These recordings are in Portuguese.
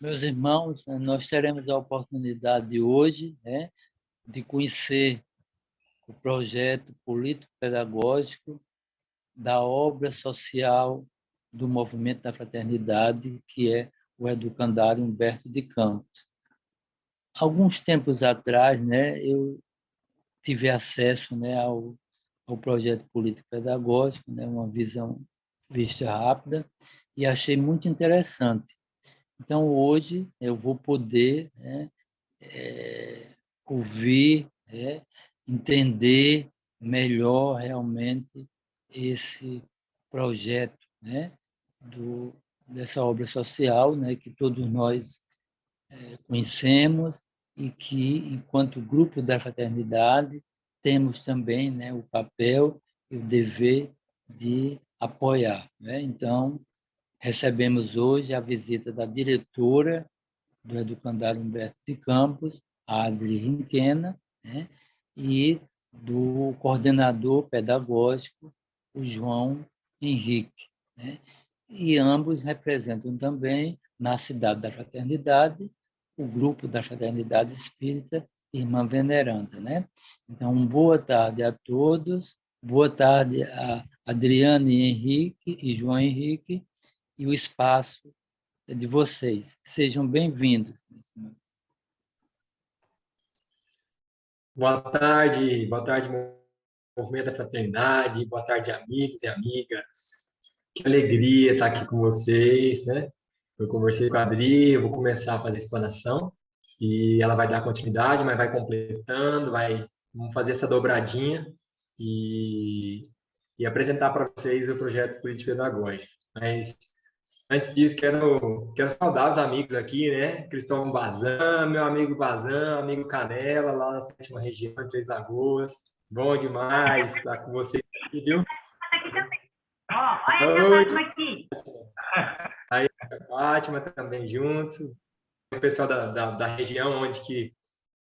Meus irmãos, nós teremos a oportunidade hoje, de conhecer o projeto político-pedagógico da obra social do Movimento da Fraternidade, que é o Educandário Humberto de Campos. Alguns tempos atrás, eu tive acesso, ao projeto político-pedagógico, uma visão vista rápida, e achei muito interessante. Então, hoje, eu vou poder ouvir, entender melhor realmente esse projeto, dessa obra social, que todos nós conhecemos e que, enquanto grupo da fraternidade, temos também, o papel e o dever de apoiar. Então, recebemos hoje a visita da diretora do Educandário Humberto de Campos, a Adri Rinquena, e do coordenador pedagógico, o João Henrique. E ambos representam também, na Cidade da Fraternidade, o grupo da Fraternidade Espírita Irmã Veneranda. Então, boa tarde a todos, boa tarde a Adriane Henrique e João Henrique, e o espaço é de vocês. Sejam bem-vindos. Boa tarde, Movimento da Fraternidade, boa tarde, amigos e amigas. Que alegria estar aqui com vocês, né? Eu conversei com a Adri, eu vou começar a fazer a explanação e ela vai dar continuidade, mas vai completando, vamos fazer essa dobradinha e apresentar para vocês o projeto político pedagógico. Mas antes disso, quero saudar os amigos aqui, né? Cristóvão Bazan, meu amigo Bazan, amigo Canela, lá na 7ª região, em Três Lagoas. Bom demais estar com vocês aqui, viu? Olha aqui. Aí, a Fátima também juntos. O pessoal da região onde que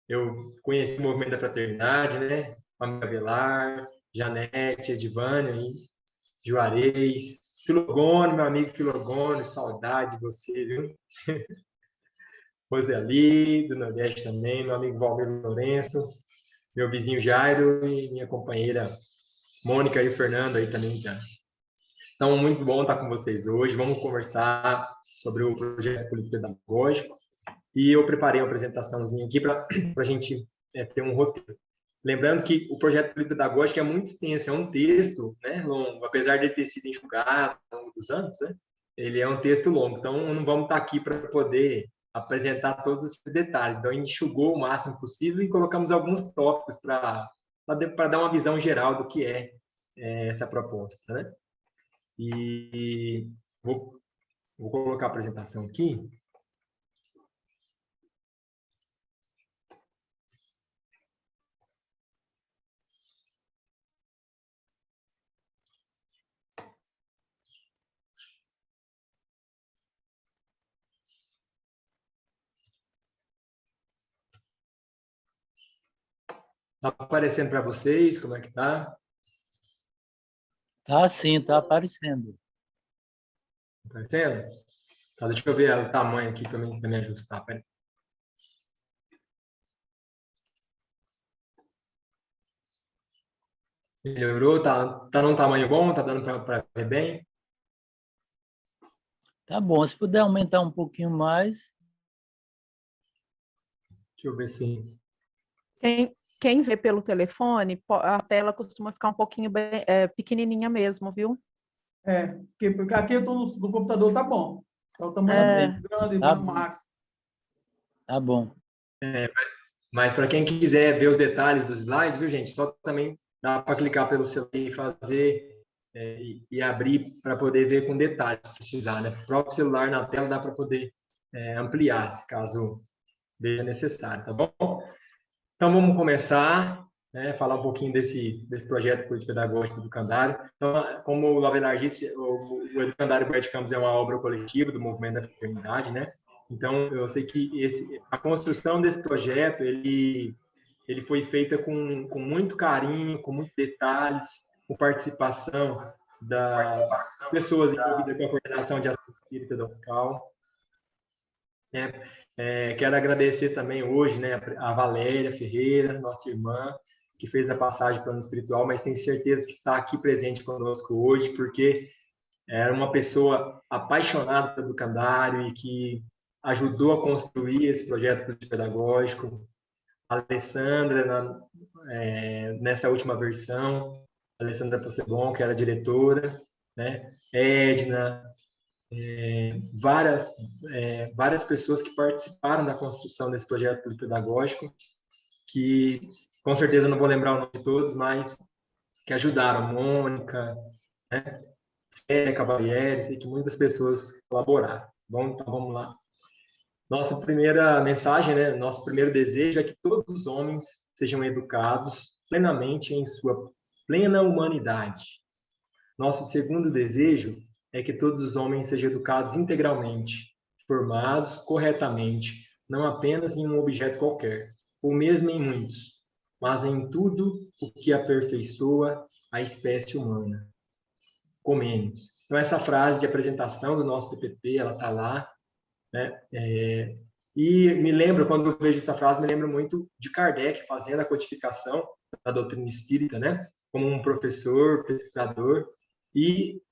eu conheci o movimento da fraternidade, né? Família Velar, Janete, Edivânio, Juarez, Filogônio, meu amigo Filogônio, saudade de você, viu? Roseli, do Nordeste também, meu amigo Valmir Lourenço, meu vizinho Jairo e minha companheira Mônica e o Fernando aí também. Tá? Então, muito bom estar com vocês hoje. Vamos conversar sobre o projeto político-pedagógico. E eu preparei uma apresentaçãozinha aqui para a gente ter um roteiro. Lembrando que o projeto político-pedagógico é muito extenso, é um texto, né, longo, apesar de ter sido enxugado ao longo dos anos, né, ele é um texto longo, então não vamos estar aqui para poder apresentar todos os detalhes. Então, a gente enxugou o máximo possível e colocamos alguns tópicos para dar uma visão geral do que é essa proposta. Né? E vou colocar a apresentação aqui. Está aparecendo para vocês? Como é que está? Tá sim, está aparecendo. Está aparecendo? Tá, deixa eu ver o tamanho aqui para me ajustar. Pera. Melhorou? Tá num tamanho bom? Tá dando para ver bem? Tá bom, se puder aumentar um pouquinho mais. Deixa eu ver se... Quem vê pelo telefone, a tela costuma ficar um pouquinho pequenininha mesmo, viu? Porque aqui eu estou no computador, tá bom. É o tamanho grande, tá Max. Tá bom. Mas para quem quiser ver os detalhes dos slides, viu, gente? Só também dá para clicar pelo celular e fazer e abrir para poder ver com detalhes, se precisar, né? O próprio celular na tela dá para poder ampliar, se caso seja necessário, tá bom? Então, vamos começar, falar um pouquinho desse projeto político-pedagógico do Educandário. Então, como o Lavelar disse, o Educandário Humberto de Campos é uma obra coletiva do movimento da fraternidade, né? Então, eu sei que a construção desse projeto, ele foi feita com muito carinho, com muitos detalhes, com participação das pessoas envolvidas com a coordenação de ação espírita da UFCAL. Quero agradecer também hoje, né, a Valéria Ferreira, nossa irmã, que fez a passagem para o plano espiritual, mas tenho certeza que está aqui presente conosco hoje, porque era uma pessoa apaixonada do Candário e que ajudou a construir esse projeto pedagógico. A Alessandra, nessa última versão, a Alessandra Possebon, que era diretora, né? Edna, várias pessoas que participaram da construção desse projeto pedagógico, que com certeza não vou lembrar o nome de todos, mas que ajudaram, Mônica, né? Célia Cavalieri, sei que muitas pessoas colaboraram. Bom, então vamos lá. Nossa primeira mensagem, né? Nosso primeiro desejo é que todos os homens sejam educados plenamente em sua plena humanidade. Nosso segundo desejo é que todos os homens sejam educados integralmente, formados corretamente, não apenas em um objeto qualquer, ou mesmo em muitos, mas em tudo o que aperfeiçoa a espécie humana. Comênios. Então, essa frase de apresentação do nosso PPP, ela está lá, né? E me lembro, quando eu vejo essa frase, me lembro muito de Kardec fazendo a codificação da doutrina espírita, né? Como um professor, pesquisador, e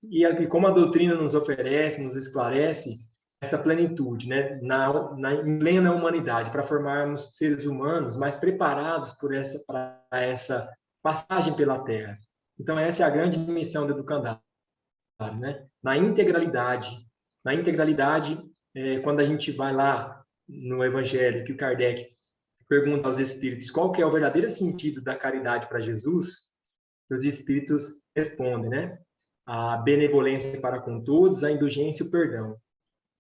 como a doutrina nos oferece, nos esclarece essa plenitude, né? Em plena humanidade, para formarmos seres humanos mais preparados para essa passagem pela Terra. Então, essa é a grande missão do Educandário, né? Na integralidade, quando a gente vai lá no Evangelho, que o Kardec pergunta aos espíritos qual que é o verdadeiro sentido da caridade para Jesus, os espíritos respondem, né? A benevolência para com todos, a indulgência e o perdão.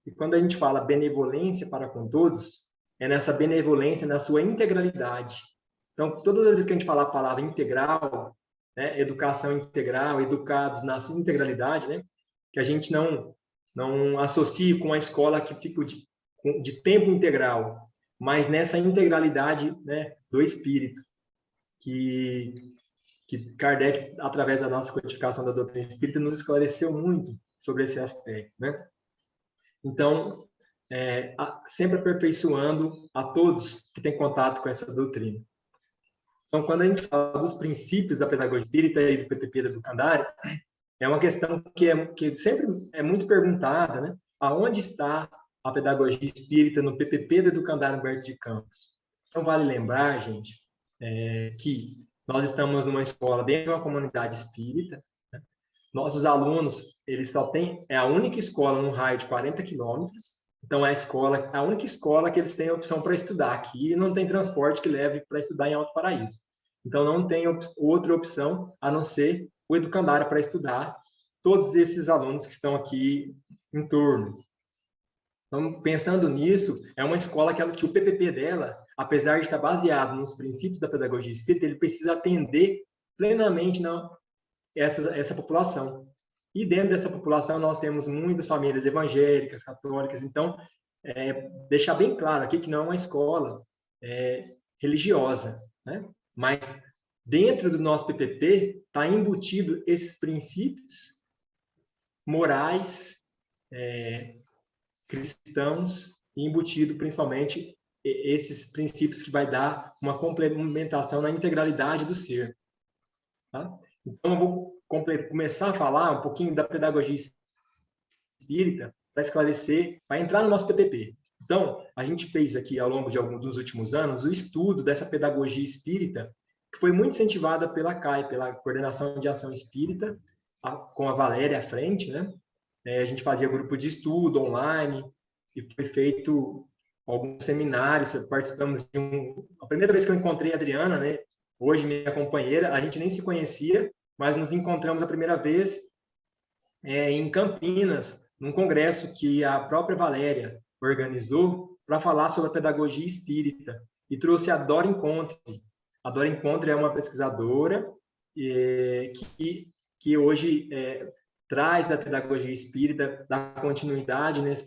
E quando a gente fala benevolência para com todos, é nessa benevolência na sua integralidade. Então, todas as vezes que a gente fala a palavra integral, né, educação integral, educados na sua integralidade, né, que a gente não associe com a escola que fica de tempo integral, mas nessa integralidade, né, do espírito, que Kardec, através da nossa codificação da doutrina espírita, nos esclareceu muito sobre esse aspecto, né? Então, sempre aperfeiçoando a todos que têm contato com essa doutrina. Então, quando a gente fala dos princípios da pedagogia espírita e do PPP da Educandário, é uma questão que sempre é muito perguntada, né? Aonde está a pedagogia espírita no PPP da Educandário Humberto de Campos? Então, vale lembrar, gente, que nós estamos numa escola dentro de uma comunidade espírita, né? Nossos alunos, eles só têm, é a única escola num raio de 40 quilômetros, então é a única escola que eles têm a opção para estudar aqui, e não tem transporte que leve para estudar em Alto Paraíso. Então não tem outra opção a não ser o Educandário para estudar todos esses alunos que estão aqui em torno. Então, pensando nisso, é uma escola que o PPP dela, apesar de estar baseado nos princípios da pedagogia espírita, ele precisa atender plenamente essa população. E dentro dessa população nós temos muitas famílias evangélicas, católicas. Então, deixar bem claro aqui que não é uma escola religiosa, né? Mas dentro do nosso PPP está embutido esses princípios morais, cristãos, e embutido principalmente esses princípios que vai dar uma complementação na integralidade do ser. Tá? Então, eu vou começar a falar um pouquinho da pedagogia espírita para esclarecer, para entrar no nosso PPP. Então, a gente fez aqui, ao longo de dos últimos anos, o estudo dessa pedagogia espírita, que foi muito incentivada pela CAI, pela Coordenação de Ação Espírita, com a Valéria à frente, né? A gente fazia grupo de estudo online, e foi feito alguns seminários, participamos de a primeira vez que eu encontrei a Adriana, né? Hoje minha companheira, a gente nem se conhecia, mas nos encontramos a primeira vez em Campinas, num congresso que a própria Valéria organizou para falar sobre a pedagogia espírita, e trouxe a Dora Encontre. A Dora Encontre é uma pesquisadora que hoje traz da pedagogia espírita, da continuidade nesse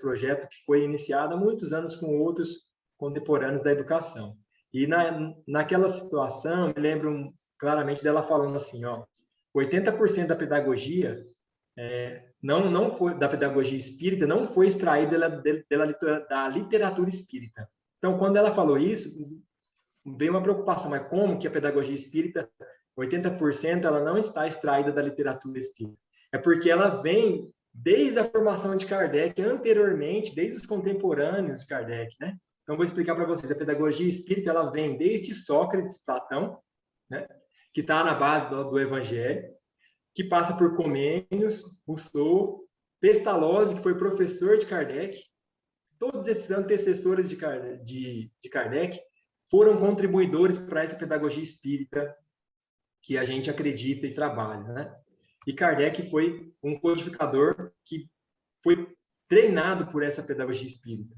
projeto que foi iniciado há muitos anos com outros contemporâneos da educação. E naquela situação, me lembro claramente dela falando assim, 80% da pedagogia não foi da pedagogia espírita, não foi extraída da literatura espírita. Então, quando ela falou isso, veio uma preocupação, mas como que a pedagogia espírita, 80%, ela não está extraída da literatura espírita? É porque ela vem desde a formação de Kardec, anteriormente, desde os contemporâneos de Kardec, né? Então, vou explicar para vocês. A pedagogia espírita, ela vem desde Sócrates, Platão, né? Que está na base do Evangelho, que passa por Comênios, Rousseau, Pestalozzi, que foi professor de Kardec. Todos esses antecessores de Kardec foram contribuidores para essa pedagogia espírita que a gente acredita e trabalha, né? E Kardec foi um codificador que foi treinado por essa pedagogia espírita,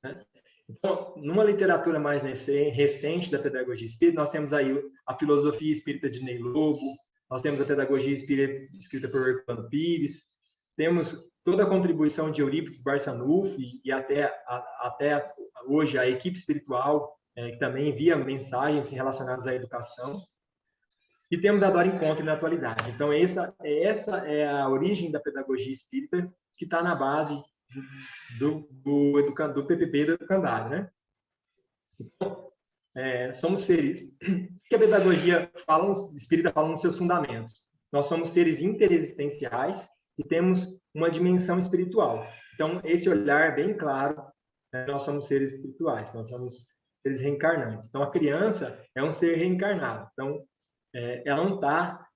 né? Então, numa literatura mais recente da pedagogia espírita, nós temos aí a filosofia espírita de Ney Lobo, nós temos a pedagogia espírita escrita por Herculano Pires, temos toda a contribuição de Eurípides Barçanufo e até hoje a equipe espiritual, que também envia mensagens relacionadas à educação. E temos a Dora Encontre na atualidade. Então, essa é a origem da pedagogia espírita que está na base do PPP do Educandário, né? Então, somos seres que a pedagogia espírita fala nos seus fundamentos. Nós somos seres interexistenciais e temos uma dimensão espiritual. Então, esse olhar bem claro, né, nós somos seres espirituais, nós somos seres reencarnantes. Então, a criança é um ser reencarnado. Então, ela não está...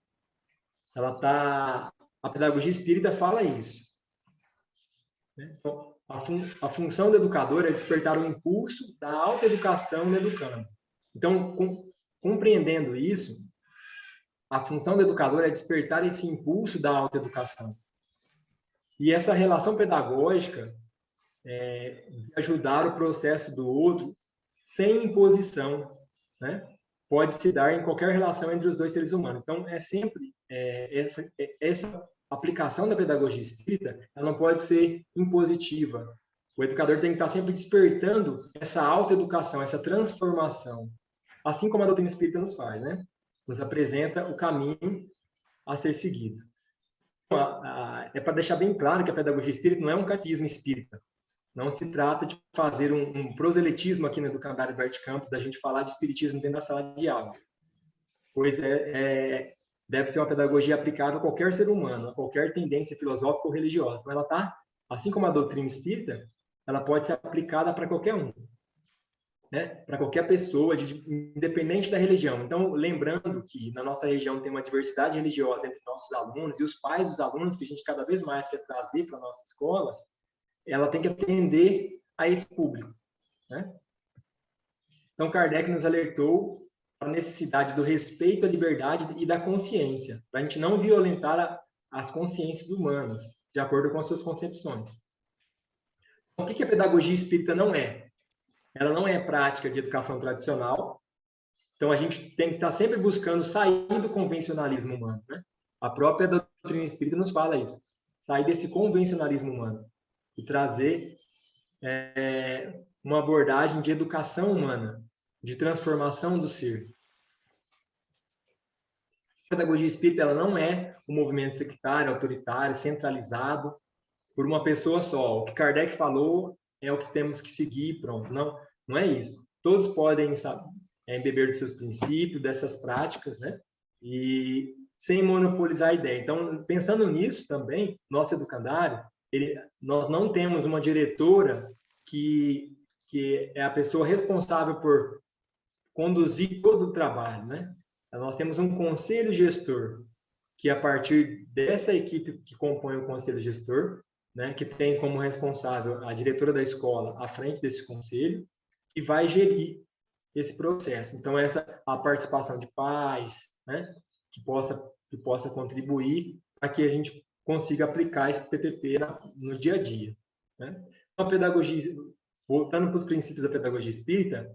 A pedagogia espírita fala isso. Então, a função do educador é despertar o impulso da autoeducação no educando. Então, compreendendo isso, a função do educador é despertar esse impulso da autoeducação. E essa relação pedagógica ajudar o processo do outro sem imposição, né? Pode se dar em qualquer relação entre os dois seres humanos. Então, é sempre essa aplicação da pedagogia espírita, ela não pode ser impositiva. O educador tem que estar sempre despertando essa autoeducação, essa transformação, assim como a doutrina espírita nos faz, né? Nos apresenta o caminho a ser seguido. É para deixar bem claro que a pedagogia espírita não é um catecismo espírita. Não se trata de fazer um proselitismo aqui no Educandário Bert Campos, da gente falar de espiritismo dentro da sala de aula. Pois deve ser uma pedagogia aplicável a qualquer ser humano, a qualquer tendência filosófica ou religiosa. Então, ela está, assim como a doutrina espírita, ela pode ser aplicada para qualquer um, né? Para qualquer pessoa, independente da religião. Então, lembrando que na nossa região tem uma diversidade religiosa entre nossos alunos e os pais dos alunos, que a gente cada vez mais quer trazer para a nossa escola, ela tem que atender a esse público, né? Então, Kardec nos alertou para a necessidade do respeito à liberdade e da consciência, para a gente não violentar as consciências humanas, de acordo com as suas concepções. O que a pedagogia espírita não é? Ela não é prática de educação tradicional, então a gente tem que estar sempre buscando sair do convencionalismo humano, né? A própria doutrina espírita nos fala isso, sair desse convencionalismo humano e trazer uma abordagem de educação humana, de transformação do ser. A pedagogia espírita, ela não é um movimento sectário, autoritário, centralizado por uma pessoa só. O que Kardec falou é o que temos que seguir, pronto. Não é isso. Todos podem beber dos seus princípios, dessas práticas, né? E sem monopolizar a ideia. Então, pensando nisso também, nosso educandário, nós não temos uma diretora que é a pessoa responsável por conduzir todo o trabalho, né? Nós temos um conselho gestor, que a partir dessa equipe que compõe o conselho gestor, né, que tem como responsável a diretora da escola à frente desse conselho, e vai gerir esse processo. Então, a participação de pais, né, que possa contribuir para que a gente consiga aplicar esse PPP no dia a dia, né? Então, a pedagogia, voltando para os princípios da pedagogia espírita,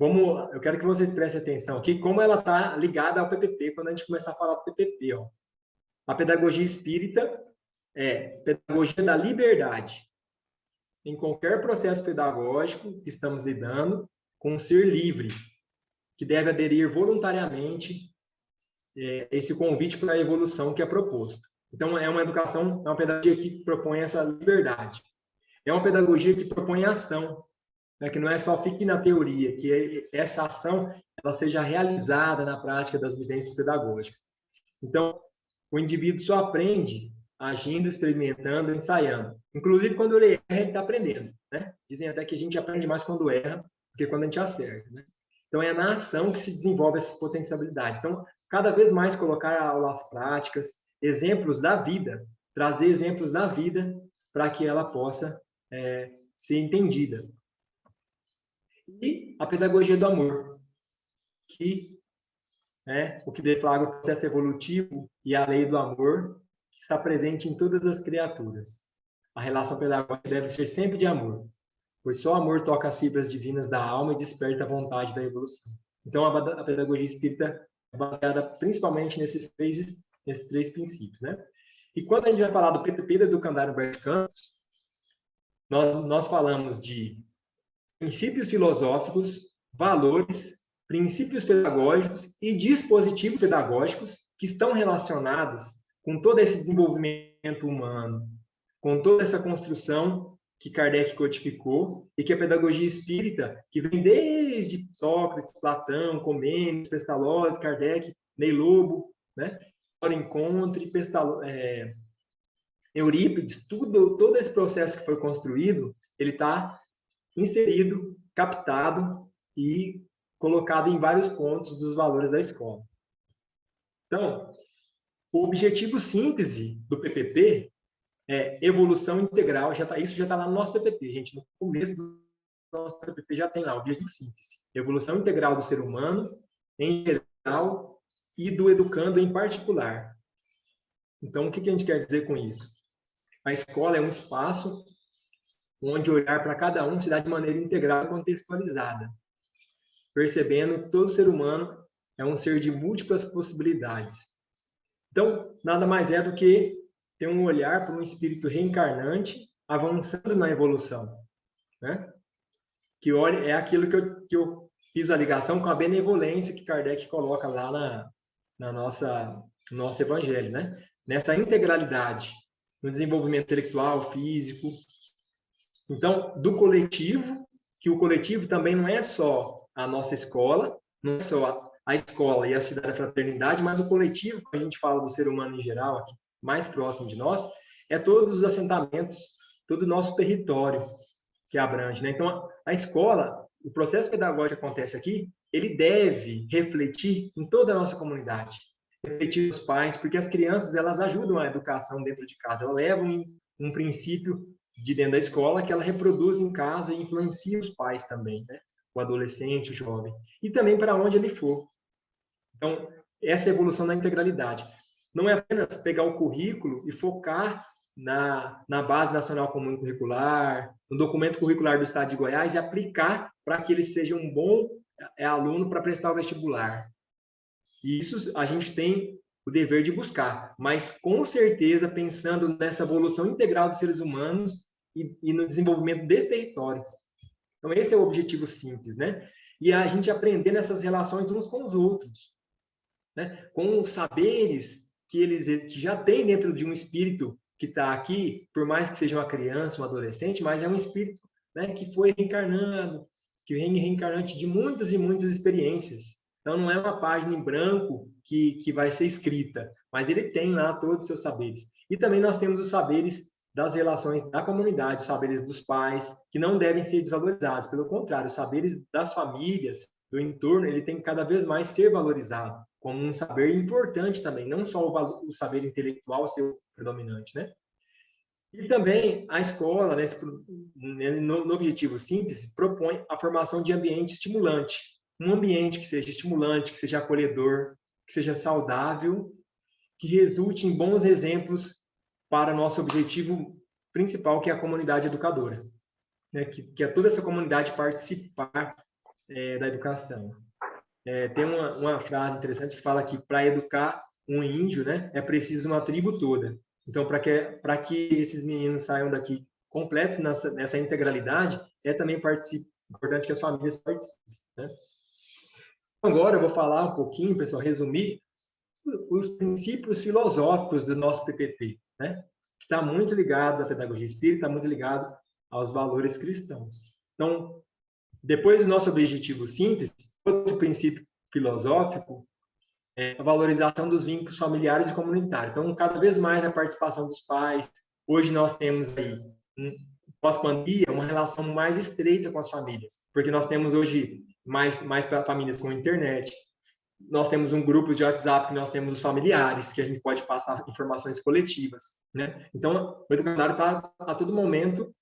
eu quero que vocês prestem atenção aqui, como ela está ligada ao PPP, quando a gente começar a falar do PPP. Ó. A pedagogia espírita é pedagogia da liberdade. Em qualquer processo pedagógico que estamos lidando com um ser livre, que deve aderir voluntariamente esse convite para a evolução que é proposto. Então, é uma educação, é uma pedagogia que propõe essa liberdade. É uma pedagogia que propõe ação, né? Que não é só fique na teoria, que essa ação ela seja realizada na prática das vivências pedagógicas. Então, o indivíduo só aprende agindo, experimentando, ensaiando. Inclusive, quando ele erra, ele está aprendendo, né? Dizem até que a gente aprende mais quando erra do que quando a gente acerta, né? Então, é na ação que se desenvolve essas potencialidades. Então, cada vez mais colocar aulas práticas, exemplos da vida, trazer exemplos da vida para que ela possa ser entendida. E a pedagogia do amor, que é o que deflagra o processo evolutivo e a lei do amor, que está presente em todas as criaturas. A relação pedagógica deve ser sempre de amor, pois só o amor toca as fibras divinas da alma e desperta a vontade da evolução. Então, a pedagogia espírita é baseada principalmente nesses três princípios, né? E quando a gente vai falar do PPP da Educandário Humberto Campos, nós falamos de princípios filosóficos, valores, princípios pedagógicos e dispositivos pedagógicos que estão relacionados com todo esse desenvolvimento humano, com toda essa construção que Kardec codificou e que a pedagogia espírita, que vem desde Sócrates, Platão, Comênios, Pestalozzi, Kardec, Ney Lobo, né? Encontre, Eurípides, todo esse processo que foi construído, ele está inserido, captado e colocado em vários pontos dos valores da escola. Então, o objetivo síntese do PPP é evolução integral, isso já está lá no nosso PPP, gente, no começo do nosso PPP já tem lá o objetivo síntese, evolução integral do ser humano em geral e do educando em particular. Então, o que a gente quer dizer com isso? A escola é um espaço onde olhar para cada um se dá de maneira integral e contextualizada, percebendo que todo ser humano é um ser de múltiplas possibilidades. Então, nada mais é do que ter um olhar para um espírito reencarnante avançando na evolução, né? Que olha, é aquilo que eu fiz a ligação com a benevolência que Kardec coloca lá no nosso evangelho, né? Nessa integralidade, no desenvolvimento intelectual, físico. Então, do coletivo, que o coletivo também não é só a nossa escola, não é só a escola e a cidade da fraternidade, mas o coletivo, que a gente fala do ser humano em geral, aqui, mais próximo de nós, é todos os assentamentos, todo o nosso território que abrange, né? Então, a escola, o processo pedagógico que acontece aqui, ele deve refletir em toda a nossa comunidade, refletir nos pais, porque as crianças, elas ajudam a educação dentro de casa, elas levam um princípio de dentro da escola que ela reproduz em casa e influencia os pais também, né? O adolescente, o jovem, e também para onde ele for. Então, essa é a evolução da integralidade. Não é apenas pegar o currículo e focar na Base Nacional Comum Curricular, no documento curricular do Estado de Goiás e aplicar para que ele seja um bom aluno para prestar o vestibular. E isso a gente tem o dever de buscar, mas com certeza pensando nessa evolução integral dos seres humanos e no desenvolvimento desse território. Então, esse é o objetivo síntese, né? E a gente aprender nessas relações uns com os outros, né? Com os saberes que já têm dentro de um espírito que está aqui, por mais que seja uma criança, um adolescente, mas é um espírito, né, que foi reencarnando, que vem reencarnante de muitas e muitas experiências. Então, não é uma página em branco que vai ser escrita, mas ele tem lá todos os seus saberes. E também nós temos os saberes das relações da comunidade, os saberes dos pais, que não devem ser desvalorizados. Pelo contrário, os saberes das famílias, do entorno, ele tem que cada vez mais ser valorizado como um saber importante também, não só o saber intelectual ser predominante, né? E também a escola, né, no objetivo síntese, propõe a formação de ambiente estimulante. Um ambiente que seja estimulante, que seja acolhedor, que seja saudável, que resulte em bons exemplos para nosso objetivo principal, que é a comunidade educadora, né? Que é toda essa comunidade participar da educação. Tem uma frase interessante que fala que para educar um índio, né, é preciso uma tribo toda. Então, para que esses meninos saiam daqui completos nessa integralidade, é também importante que as famílias participem, né? Agora eu vou falar um pouquinho, pessoal, resumir os princípios filosóficos do nosso PPT, né? Que está muito ligado à pedagogia espírita, está muito ligado aos valores cristãos. Então, depois do nosso objetivo síntese, outro princípio filosófico é a valorização dos vínculos familiares e comunitários. Então, cada vez mais a participação dos pais. Hoje nós temos aí, pós-pandemia, uma relação mais estreita com as famílias, porque nós temos hoje mais famílias com internet. Nós temos um grupo de WhatsApp que nós temos os familiares, que a gente pode passar informações coletivas, né? Então, o educandário está a todo momento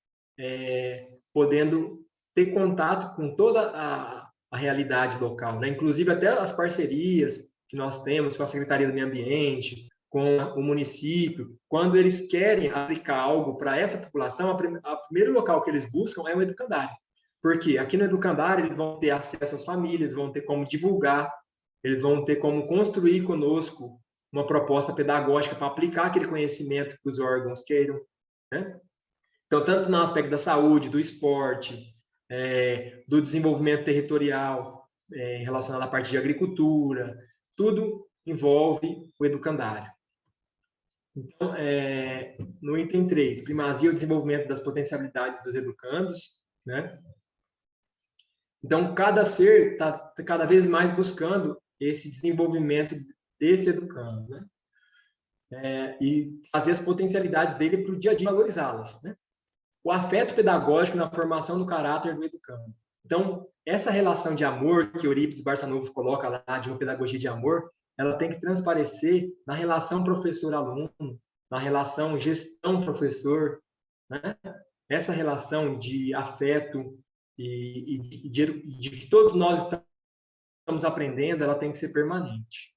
podendo ter contato com toda a realidade local, né? Inclusive até as parcerias que nós temos com a Secretaria do Meio Ambiente, com o município, quando eles querem aplicar algo para essa população, o primeiro local que eles buscam é o educandário. Porque aqui no educandário eles vão ter acesso às famílias, vão ter como divulgar, eles vão ter como construir conosco uma proposta pedagógica para aplicar aquele conhecimento que os órgãos queiram, né? Então, tanto no aspecto da saúde, do esporte, do desenvolvimento territorial, relacionado à parte de agricultura, tudo envolve o educandário. Então, no item 3, primazia o desenvolvimento das potencialidades dos educandos, né? Então, cada ser está cada vez mais buscando esse desenvolvimento desse educando, né? E fazer as potencialidades dele para o dia a dia, valorizá-las, né? O afeto pedagógico na formação do caráter do educando. Então, essa relação de amor que Eurípides Barçanufo coloca lá, de uma pedagogia de amor, ela tem que transparecer na relação professor-aluno, na relação gestão-professor, né? Essa relação de afeto e de que todos nós estamos aprendendo, ela tem que ser permanente.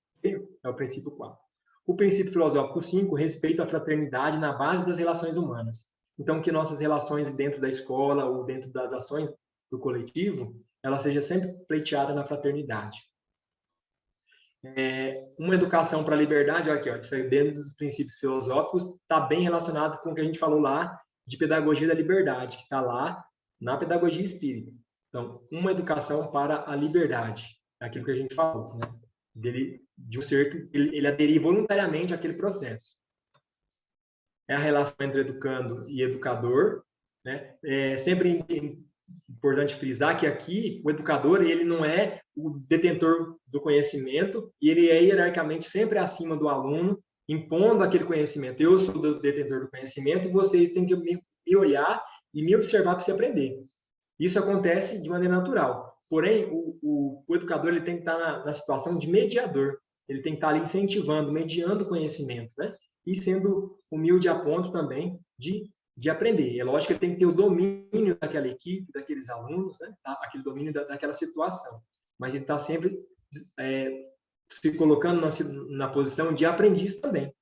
É o princípio 4. O princípio filosófico 5, respeito à fraternidade na base das relações humanas. Então, que nossas relações dentro da escola ou dentro das ações do coletivo, ela seja sempre pleiteada na fraternidade. Uma educação para a liberdade, olha aqui, ó, isso aí dentro dos princípios filosóficos, está bem relacionado com o que a gente falou lá de pedagogia da liberdade, que está lá na pedagogia espírita. Então, uma educação para a liberdade, é aquilo que a gente falou, né? De um ser que ele aderir voluntariamente àquele processo. É a relação entre educando e educador, né? É sempre importante frisar que aqui o educador, ele não é o detentor do conhecimento e ele é hierarquicamente sempre acima do aluno, impondo aquele conhecimento. Eu sou o detentor do conhecimento e vocês têm que me olhar e me observar para se aprender. Isso acontece de maneira natural. Porém, o educador ele tem que estar na situação de mediador. Ele tem que estar ali incentivando, mediando o conhecimento, né? E sendo humilde a ponto também de aprender. É lógico que ele tem que ter o domínio daquela equipe, daqueles alunos, né? Tá? Aquele domínio daquela situação. Mas ele está sempre se colocando na posição de aprendiz também.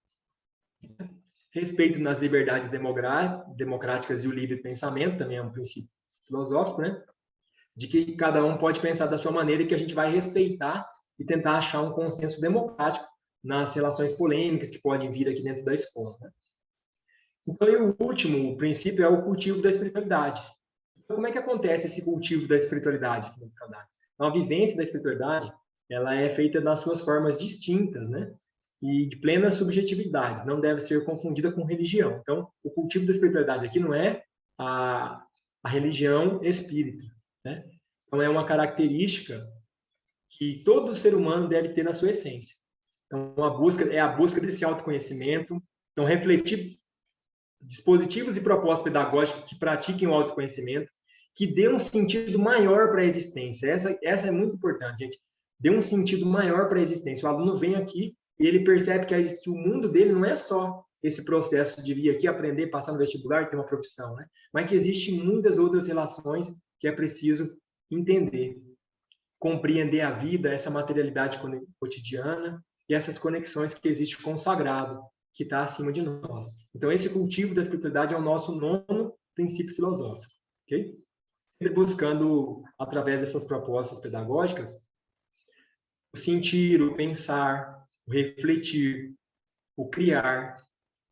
Respeito nas liberdades democráticas e o livre pensamento, também é um princípio filosófico, né? De que cada um pode pensar da sua maneira e que a gente vai respeitar e tentar achar um consenso democrático nas relações polêmicas que podem vir aqui dentro da escola, né? Então, e o último princípio é o cultivo da espiritualidade. Então, como é que acontece esse cultivo da espiritualidade? Então, a vivência da espiritualidade, ela é feita nas suas formas distintas, né? E de plenas subjetividades, não deve ser confundida com religião. Então, o cultivo da espiritualidade aqui não é a religião espírita, né? Então, é uma característica que todo ser humano deve ter na sua essência. Então, a busca desse autoconhecimento. Então, refletir dispositivos e propostas pedagógicas que pratiquem o autoconhecimento, que dê um sentido maior para a existência. Essa é muito importante, gente. Dê um sentido maior para a existência. O aluno vem aqui e ele percebe que o mundo dele não é só esse processo de vir aqui aprender, passar no vestibular, ter uma profissão, né? Mas que existem muitas outras relações que é preciso entender, compreender a vida, essa materialidade cotidiana e essas conexões que existem com o sagrado, que está acima de nós. Então, esse cultivo da espiritualidade é o nosso 9º princípio filosófico, ok? Sempre buscando, através dessas propostas pedagógicas, o sentir, o pensar, o refletir, o criar,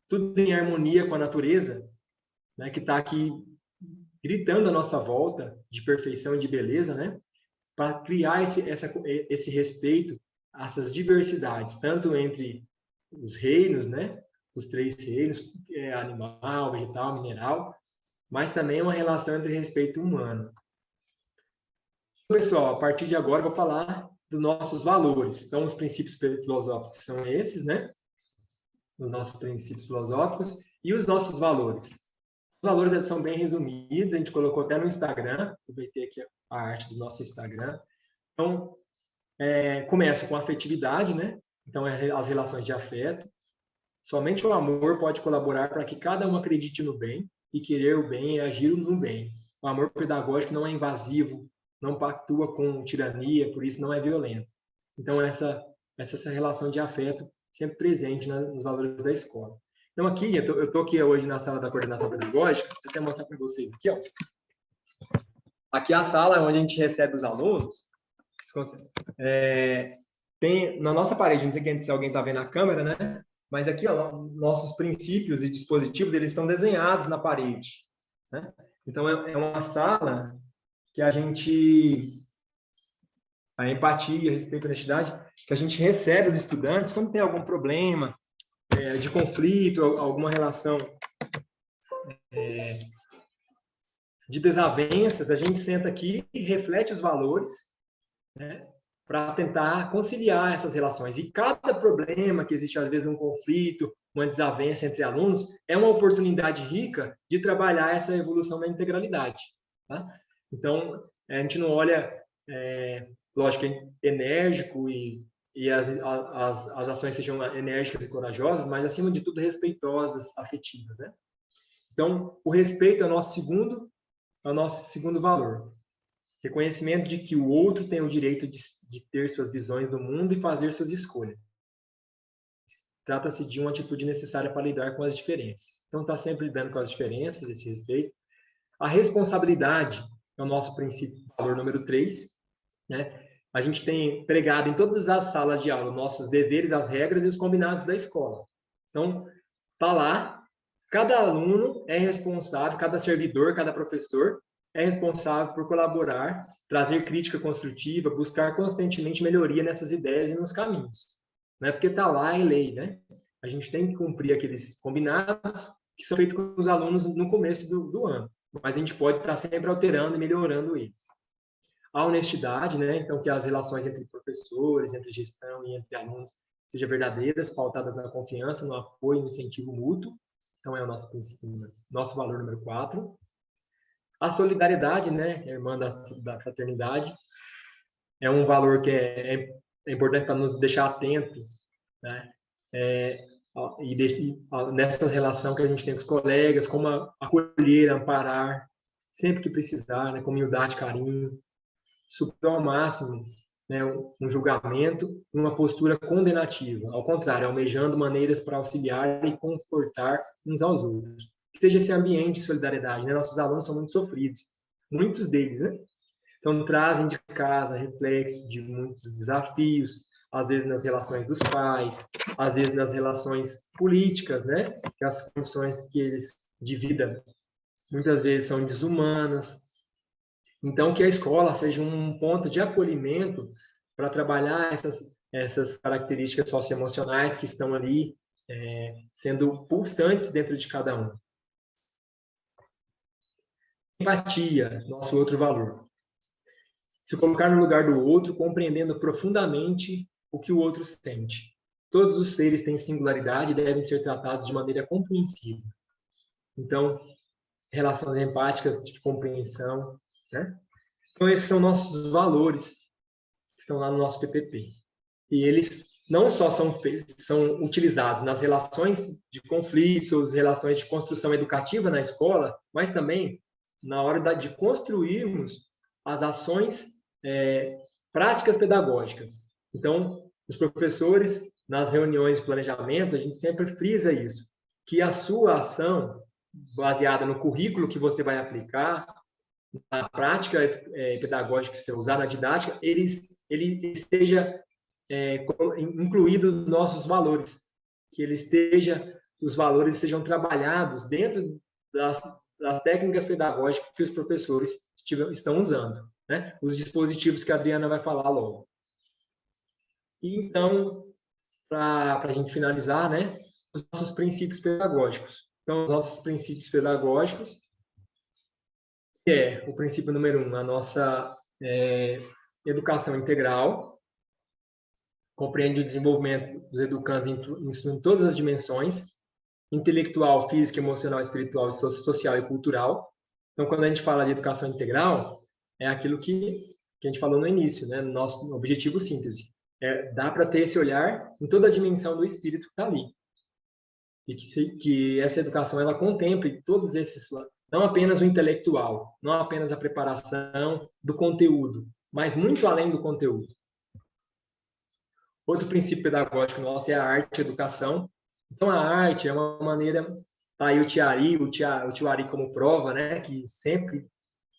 tudo em harmonia com a natureza, né, que está aqui gritando à nossa volta de perfeição e de beleza, né, para criar esse respeito essas diversidades, tanto entre os reinos, né? Os 3 reinos, animal, vegetal, mineral, mas também uma relação entre respeito humano. Pessoal, a partir de agora eu vou falar dos nossos valores. Então, os princípios filosóficos são esses, né? Os nossos princípios filosóficos e os nossos valores. Os valores são bem resumidos, a gente colocou até no Instagram, aproveitei aqui a arte do nosso Instagram. Então, começa com a afetividade, né? Então, as relações de afeto. Somente o amor pode colaborar para que cada um acredite no bem e querer o bem e agir no bem. O amor pedagógico não é invasivo, não pactua com tirania, por isso não é violento. Então, essa relação de afeto sempre presente nos valores da escola. Então, aqui, eu estou aqui hoje na sala da coordenação pedagógica, vou até mostrar para vocês aqui, ó. Aqui é a sala onde a gente recebe os alunos. Tem na nossa parede, não sei se alguém está vendo a câmera, né? Mas aqui, ó, nossos princípios e dispositivos, eles estão desenhados na parede, né? Então, é uma sala que a empatia, respeito à honestidade, que a gente recebe os estudantes quando tem algum problema de conflito, alguma relação de desavenças, a gente senta aqui e reflete os valores, né, para tentar conciliar essas relações. E cada problema que existe, às vezes, um conflito, uma desavença entre alunos, é uma oportunidade rica de trabalhar essa evolução da integralidade. Tá? Então, a gente não olha, lógico, enérgico e as ações sejam enérgicas e corajosas, mas, acima de tudo, respeitosas, afetivas. Né? Então, o respeito é o nosso segundo valor. Reconhecimento de que o outro tem o direito de ter suas visões do mundo e fazer suas escolhas. Trata-se de uma atitude necessária para lidar com as diferenças. Então, está sempre lidando com as diferenças, esse respeito. A responsabilidade é o nosso princípio, valor número 3. Né? A gente tem pregado em todas as salas de aula nossos deveres, as regras e os combinados da escola. Então, está lá, cada aluno é responsável, cada servidor, cada professor é responsável por colaborar, trazer crítica construtiva, buscar constantemente melhoria nessas ideias e nos caminhos. Não é porque está lá é lei, né? A gente tem que cumprir aqueles combinados que são feitos com os alunos no começo do ano, mas a gente pode estar sempre alterando e melhorando eles. A honestidade, né? Então, que as relações entre professores, entre gestão e entre alunos sejam verdadeiras, pautadas na confiança, no apoio e no incentivo mútuo. Então, é o nosso princípio, nosso valor número 4. A solidariedade, né? Que é a irmã da fraternidade, é um valor que é importante para nos deixar atentos, né? Nessa relação que a gente tem com os colegas, como acolher, amparar, sempre que precisar, né? Com humildade, carinho, superar ao máximo, né? Um julgamento, uma postura condenativa. Ao contrário, almejando maneiras para auxiliar e confortar uns aos outros. Que seja esse ambiente de solidariedade, né? Nossos alunos são muito sofridos, muitos deles, né? Então, trazem de casa reflexo de muitos desafios, às vezes nas relações dos pais, às vezes nas relações políticas, né? Que as condições que eles de vida muitas vezes são desumanas. Então, que a escola seja um ponto de acolhimento para trabalhar essas características socioemocionais que estão ali sendo pulsantes dentro de cada um. Empatia, nosso outro valor. Se colocar no lugar do outro, compreendendo profundamente o que o outro sente. Todos os seres têm singularidade e devem ser tratados de maneira compreensiva. Então, relações empáticas de compreensão, né? Então, esses são nossos valores que estão lá no nosso PPP. E eles não só são utilizados nas relações de conflitos, relações de construção educativa na escola, mas também na hora de construirmos as ações práticas pedagógicas. Então, os professores, nas reuniões de planejamento, a gente sempre frisa isso, que a sua ação, baseada no currículo que você vai aplicar, na prática pedagógica que você usar, na didática, ele esteja incluído nos nossos valores, que os valores sejam trabalhados dentro das técnicas pedagógicas que os professores estão usando, né? Os dispositivos que a Adriana vai falar logo. E então, para a gente finalizar, né, os nossos princípios pedagógicos. Então, os nossos princípios pedagógicos, que é o princípio número 1, a nossa educação integral, compreende o desenvolvimento dos educandos em todas as dimensões, intelectual, física, emocional, espiritual, social e cultural. Então, quando a gente fala de educação integral, é aquilo que a gente falou no início, né? Nosso objetivo síntese. Dá para ter esse olhar em toda a dimensão do espírito que está ali. E que essa educação ela contemple todos esses, não apenas o intelectual, não apenas a preparação do conteúdo, mas muito além do conteúdo. Outro princípio pedagógico nosso é a arte e a educação. Então, a arte é uma maneira... Tá aí o tio Ari como prova, né? Que sempre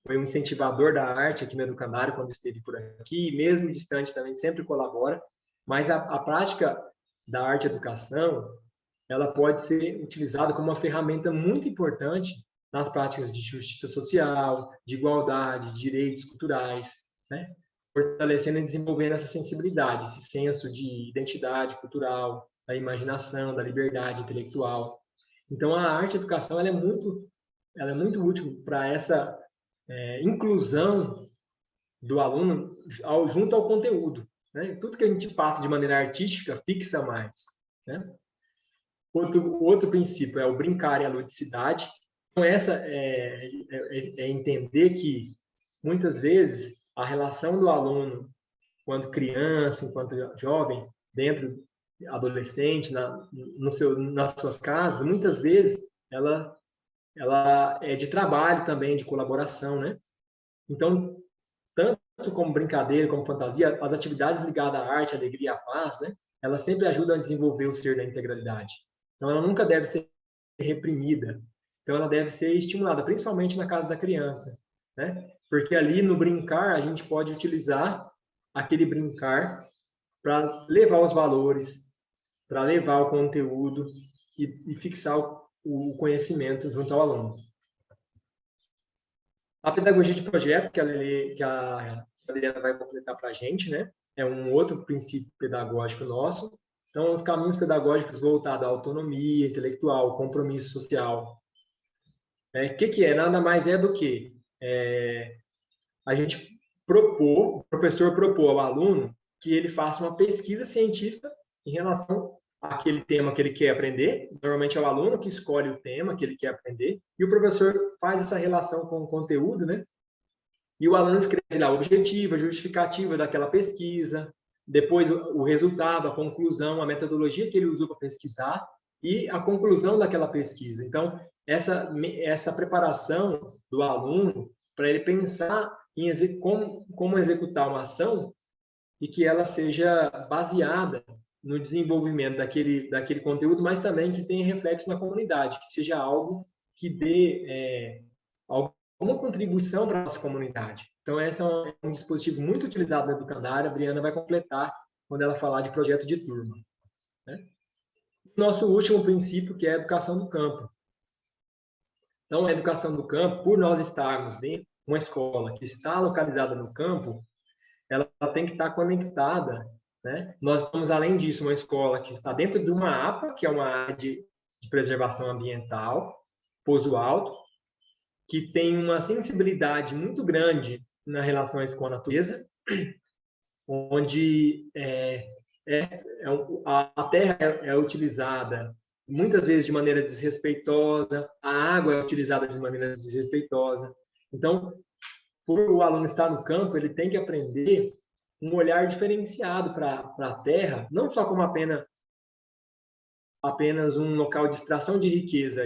foi um incentivador da arte aqui no Educandário, quando esteve por aqui, mesmo distante também, sempre colabora. Mas a prática da arte e educação, ela pode ser utilizada como uma ferramenta muito importante nas práticas de justiça social, de igualdade, de direitos culturais, né? Fortalecendo e desenvolvendo essa sensibilidade, esse senso de identidade cultural, da imaginação, da liberdade intelectual. Então, a arte e a educação ela é muito útil para essa inclusão do aluno junto ao conteúdo, né? Tudo que a gente passa de maneira artística fixa mais, né? Outro princípio é o brincar e a ludicidade. Então, essa é entender que, muitas vezes, a relação do aluno, enquanto criança, enquanto jovem, dentro adolescente, nas suas casas, muitas vezes, ela é de trabalho também, de colaboração, né? Então, tanto como brincadeira, como fantasia, as atividades ligadas à arte, à alegria e à paz, né? Elas sempre ajudam a desenvolver o ser da integralidade. Então, ela nunca deve ser reprimida. Então, ela deve ser estimulada, principalmente na casa da criança, né? Porque ali no brincar, a gente pode utilizar aquele brincar para levar os valores, para levar o conteúdo e fixar o conhecimento junto ao aluno. A pedagogia de projeto, que a Adriana vai completar para a gente, né? É um outro princípio pedagógico nosso. Então, os caminhos pedagógicos voltados à autonomia intelectual, compromisso social. O que é? Nada mais é do que a gente o professor propor ao aluno que ele faça uma pesquisa científica em relação àquele tema que ele quer aprender. Normalmente é o aluno que escolhe o tema que ele quer aprender, e o professor faz essa relação com o conteúdo, né? E o aluno escreve lá o objetivo, a justificativa daquela pesquisa, depois o resultado, a conclusão, a metodologia que ele usou para pesquisar e a conclusão daquela pesquisa. Então, essa preparação do aluno para ele pensar em como executar uma ação e que ela seja baseada no desenvolvimento daquele conteúdo, mas também que tenha reflexo na comunidade, que seja algo que dê alguma contribuição para a nossa comunidade. Então, esse é um dispositivo muito utilizado no Educandário. A Adriana vai completar quando ela falar de projeto de turma, né? Nosso último princípio, que é a educação do campo. Então, a educação do campo, por nós estarmos dentro de uma escola que está localizada no campo, ela tem que estar conectada, né? Nós estamos, além disso, uma escola que está dentro de uma APA, que é uma área de preservação ambiental, Pouso Alto, que tem uma sensibilidade muito grande na relação com a natureza, onde a terra é utilizada muitas vezes de maneira desrespeitosa, a água é utilizada de maneira desrespeitosa. Então, por o aluno estar no campo, ele tem que aprender um olhar diferenciado para a terra, não só como apenas um local de extração de riqueza,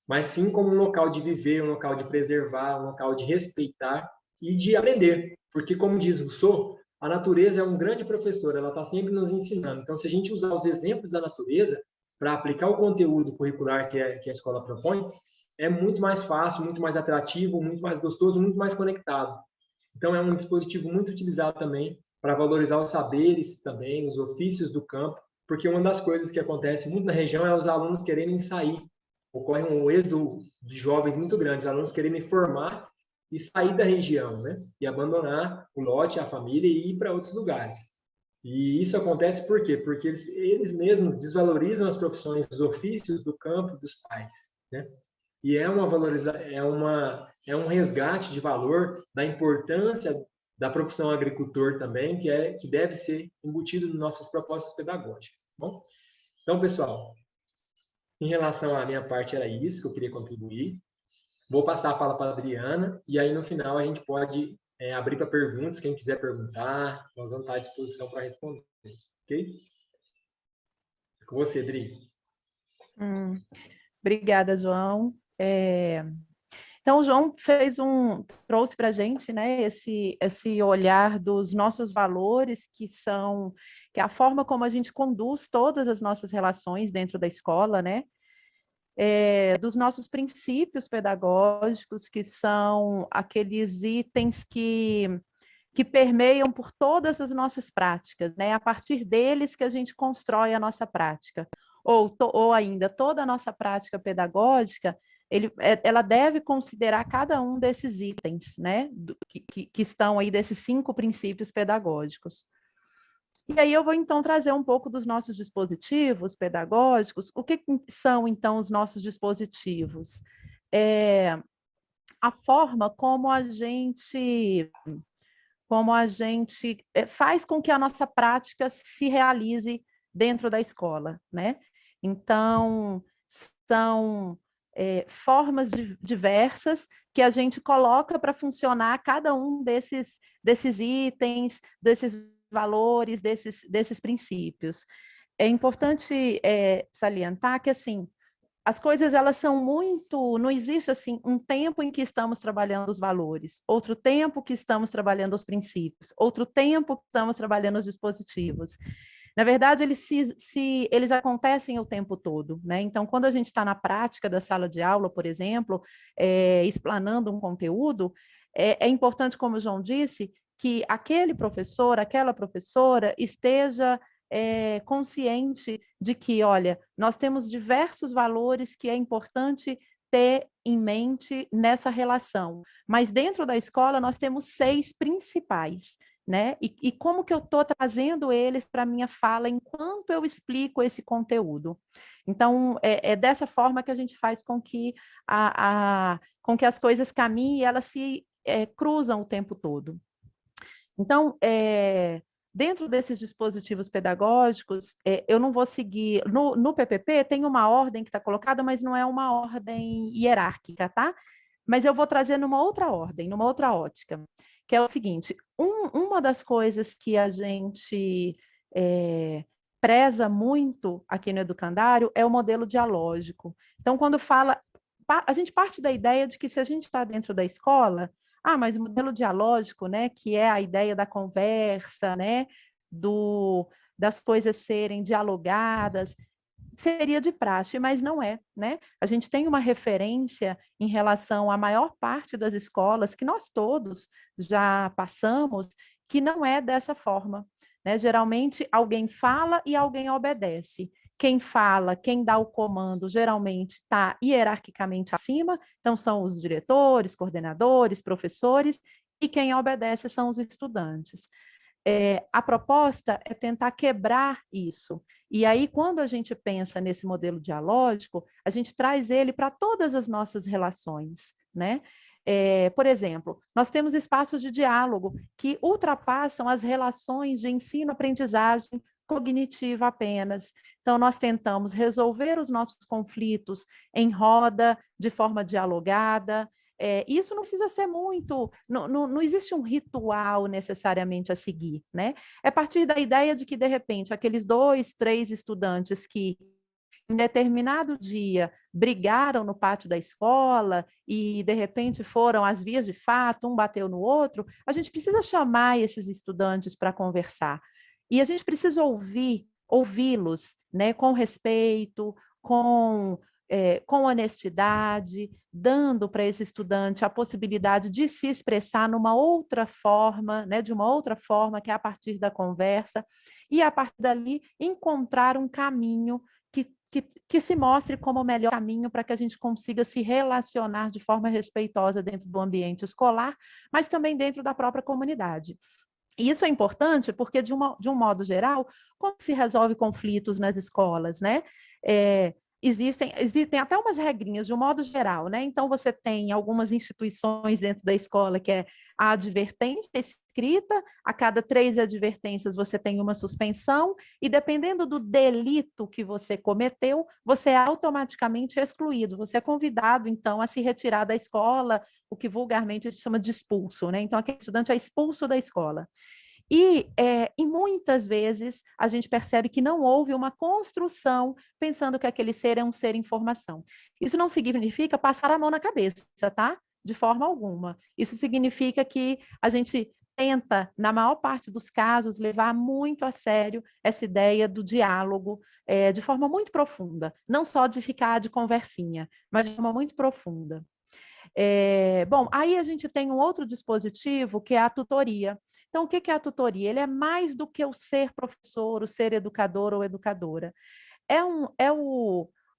mas sim como um local de viver, um local de preservar, um local de respeitar e de aprender. Porque, como diz Rousseau, a natureza é um grande professor, ela está sempre nos ensinando. Então, se a gente usar os exemplos da natureza para aplicar o conteúdo curricular que a escola propõe, é muito mais fácil, muito mais atrativo, muito mais gostoso, muito mais conectado. Então, é um dispositivo muito utilizado também para valorizar os saberes também, os ofícios do campo, porque uma das coisas que acontece muito na região é os alunos quererem sair. Ocorre um êxodo de jovens muito grande, os alunos quererem formar e sair da região, né? E abandonar o lote, a família e ir para outros lugares. E isso acontece por quê? Porque eles mesmos desvalorizam as profissões, os ofícios do campo dos pais, né? E é um resgate de valor da importância da profissão agricultor também, que deve ser embutido nas nossas propostas pedagógicas, tá bom? Então, pessoal, em relação à minha parte, era isso que eu queria contribuir. Vou passar a fala para a Adriana, e aí no final a gente pode abrir para perguntas, quem quiser perguntar, nós vamos estar à disposição para responder, ok? É com você, Adri. Obrigada, João. Então, o João trouxe para a gente, né, esse olhar dos nossos valores, que é a forma como a gente conduz todas as nossas relações dentro da escola, né? Dos nossos princípios pedagógicos, que são aqueles itens que permeiam por todas as nossas práticas, né? A partir deles que a gente constrói a nossa prática. Ou ainda, toda a nossa prática pedagógica, ela deve considerar cada um desses itens, né? Que estão aí, desses 5 princípios pedagógicos. E aí eu vou, então, trazer um pouco dos nossos dispositivos pedagógicos. O que são, então, os nossos dispositivos? A forma como a gente faz com que a nossa prática se realize dentro da escola, né? Então, são formas diversas que a gente coloca para funcionar cada um desses itens, desses valores, desses princípios. É importante salientar que, assim, as coisas, elas são muito... Não existe, assim, um tempo em que estamos trabalhando os valores, outro tempo que estamos trabalhando os princípios, outro tempo que estamos trabalhando os dispositivos. Na verdade, eles acontecem o tempo todo, né? Então, quando a gente está na prática da sala de aula, por exemplo, explanando um conteúdo, é importante, como o João disse, que aquele professor, aquela professora esteja consciente de que, olha, nós temos diversos valores que é importante ter em mente nessa relação, mas dentro da escola nós temos 6 principais, né? E como que eu estou trazendo eles para a minha fala enquanto eu explico esse conteúdo. Então, é dessa forma que a gente faz com que com que as coisas caminhem e elas se cruzam o tempo todo. Então, dentro desses dispositivos pedagógicos, eu não vou seguir... No PPP tem uma ordem que está colocada, mas não é uma ordem hierárquica, tá? Mas eu vou trazer numa outra ordem, numa outra ótica, que é o seguinte: uma das coisas que a gente preza muito aqui no Educandário é o modelo dialógico. Então, quando a gente parte da ideia de que, se a gente está dentro da escola, mas o modelo dialógico, né, que é a ideia da conversa, né, das coisas serem dialogadas, seria de praxe, mas não é, né? A gente tem uma referência em relação à maior parte das escolas, que nós todos já passamos, que não é dessa forma, né? Geralmente, alguém fala e alguém obedece. Quem fala, quem dá o comando, geralmente está hierarquicamente acima, então são os diretores, coordenadores, professores, e quem obedece são os estudantes. A proposta é tentar quebrar isso. E aí, quando a gente pensa nesse modelo dialógico, a gente traz ele para todas as nossas relações, né? Por exemplo, nós temos espaços de diálogo que ultrapassam as relações de ensino-aprendizagem cognitiva apenas. Então, nós tentamos resolver os nossos conflitos em roda, de forma dialogada. Isso não precisa ser muito... Não existe um ritual necessariamente a seguir, né? É a partir da ideia de que, de repente, aqueles 2, 3 estudantes que, em determinado dia, brigaram no pátio da escola e, de repente, foram às vias de fato, um bateu no outro, a gente precisa chamar esses estudantes para conversar. E a gente precisa ouvi-los, né, com respeito, com honestidade, dando para esse estudante a possibilidade de se expressar numa outra forma, né, de uma outra forma, que é a partir da conversa, e a partir dali encontrar um caminho que se mostre como o melhor caminho para que a gente consiga se relacionar de forma respeitosa dentro do ambiente escolar, mas também dentro da própria comunidade. E isso é importante porque, de um modo geral, como se resolve conflitos nas escolas, né? Existem até umas regrinhas, de um modo geral, né? Então, você tem algumas instituições dentro da escola, que é a advertência escrita, a cada 3 advertências você tem uma suspensão, e dependendo do delito que você cometeu, você é automaticamente excluído, você é convidado, então, a se retirar da escola, o que vulgarmente a gente chama de expulso, né? Então, aquele estudante é expulso da escola. E muitas vezes a gente percebe que não houve uma construção pensando que aquele ser é um ser em formação. Isso não significa passar a mão na cabeça, tá? De forma alguma. Isso significa que a gente tenta, na maior parte dos casos, levar muito a sério essa ideia do diálogo de forma muito profunda, não só de ficar de conversinha, mas de forma muito profunda. Bom, aí a gente tem um outro dispositivo que é a tutoria. Então, o que é a tutoria? Ele é mais do que o ser professor, o ser educador ou educadora.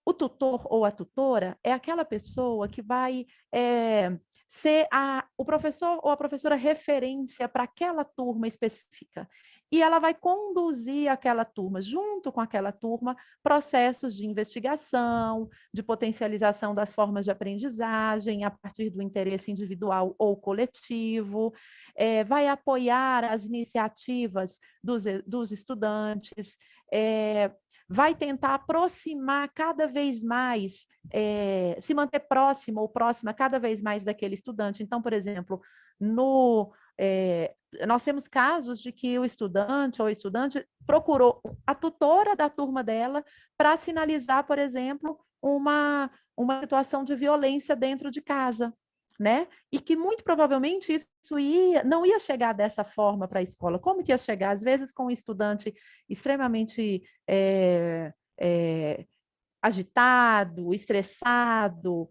O tutor ou a tutora é aquela pessoa que vai ser o professor ou a professora referência para aquela turma específica. E ela vai conduzir aquela turma, junto com aquela turma, processos de investigação, de potencialização das formas de aprendizagem a partir do interesse individual ou coletivo, vai apoiar as iniciativas dos estudantes, vai tentar aproximar cada vez mais, se manter próximo ou próxima cada vez mais daquele estudante. Então, por exemplo, nós temos casos de que o estudante ou estudante procurou a tutora da turma dela para sinalizar, por exemplo, uma situação de violência dentro de casa, né? E que muito provavelmente isso não ia chegar dessa forma para a escola. Como que ia chegar? Às vezes com um estudante extremamente agitado, estressado,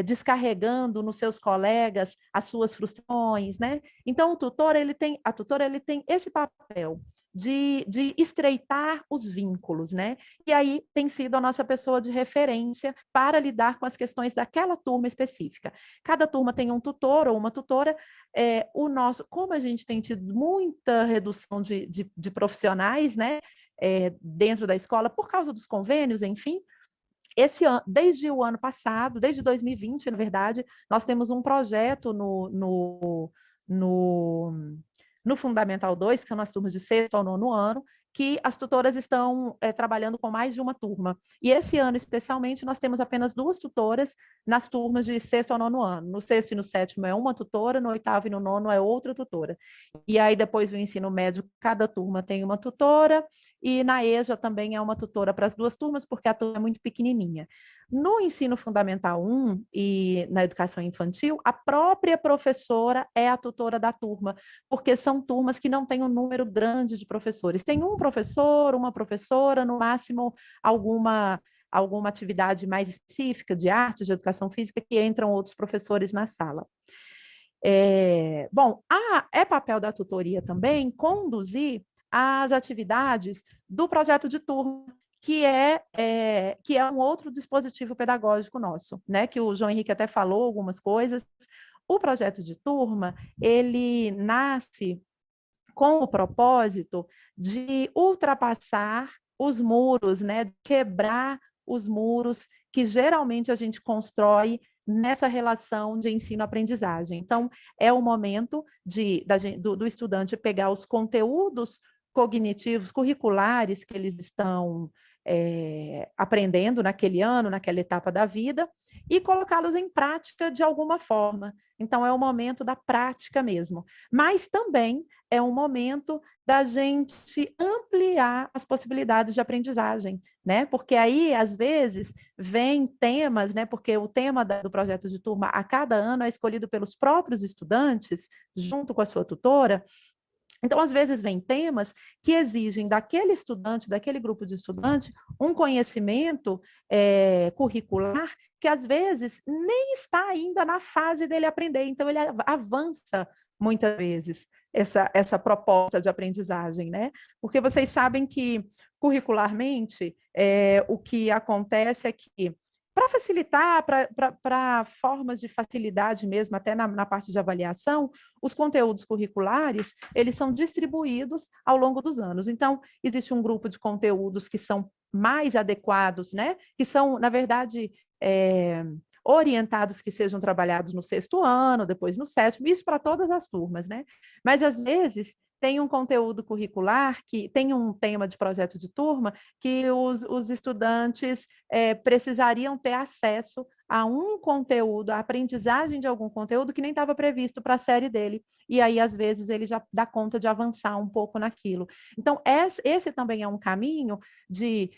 descarregando nos seus colegas as suas frustrações, né? Então, a tutora ele tem esse papel de estreitar os vínculos, né? E aí tem sido a nossa pessoa de referência para lidar com as questões daquela turma específica. Cada turma tem um tutor ou uma tutora. Como a gente tem tido muita redução de profissionais, né? Dentro da escola, por causa dos convênios, enfim, desde o ano passado, desde 2020, na verdade, nós temos um projeto no Fundamental 2, que são as turmas de 6º ao 9º ano, que as tutoras estão trabalhando com mais de uma turma. E esse ano, especialmente, nós temos apenas 2 tutoras nas turmas de 6º ao 9º ano. No 6º e no 7º é uma tutora, no 8º e no 9º é outra tutora. E aí, depois do ensino médio, cada turma tem uma tutora, e na EJA também é uma tutora para as 2 turmas, porque a turma é muito pequenininha. No ensino fundamental 1 e na educação infantil, a própria professora é a tutora da turma, porque são turmas que não têm um número grande de professores. Tem um professor, uma professora, no máximo alguma atividade mais específica de arte, de educação física, que entram outros professores na sala. Bom, é papel da tutoria também conduzir as atividades do projeto de turma, que é um outro dispositivo pedagógico nosso, né? Que o João Henrique até falou algumas coisas. O projeto de turma, ele nasce com o propósito de ultrapassar os muros, né? Quebrar os muros que geralmente a gente constrói nessa relação de ensino-aprendizagem. Então, é o momento do estudante pegar os conteúdos cognitivos, curriculares que eles estão aprendendo naquele ano, naquela etapa da vida, e colocá-los em prática de alguma forma. Então, é o momento da prática mesmo. Mas também é um momento da gente ampliar as possibilidades de aprendizagem, né? Porque aí, às vezes, vem temas, né? Porque o tema do projeto de turma, a cada ano, é escolhido pelos próprios estudantes, junto com a sua tutora. Então, às vezes, vem temas que exigem daquele estudante, daquele grupo de estudante, um conhecimento curricular que, às vezes, nem está ainda na fase dele aprender. Então, ele avança, muitas vezes, essa proposta de aprendizagem, né? Porque vocês sabem que, curricularmente, o que acontece é que, para facilitar, para formas de facilidade mesmo, até na parte de avaliação, os conteúdos curriculares, eles são distribuídos ao longo dos anos. Então, existe um grupo de conteúdos que são mais adequados, né? Que são, na verdade, orientados que sejam trabalhados no 6º ano, depois no 7º, isso para todas as turmas, né? Mas, às vezes, tem um conteúdo curricular, que tem um tema de projeto de turma, que os estudantes precisariam ter acesso a um conteúdo, a aprendizagem de algum conteúdo que nem estava previsto para a série dele. E aí, às vezes, ele já dá conta de avançar um pouco naquilo. Então, esse também é um caminho de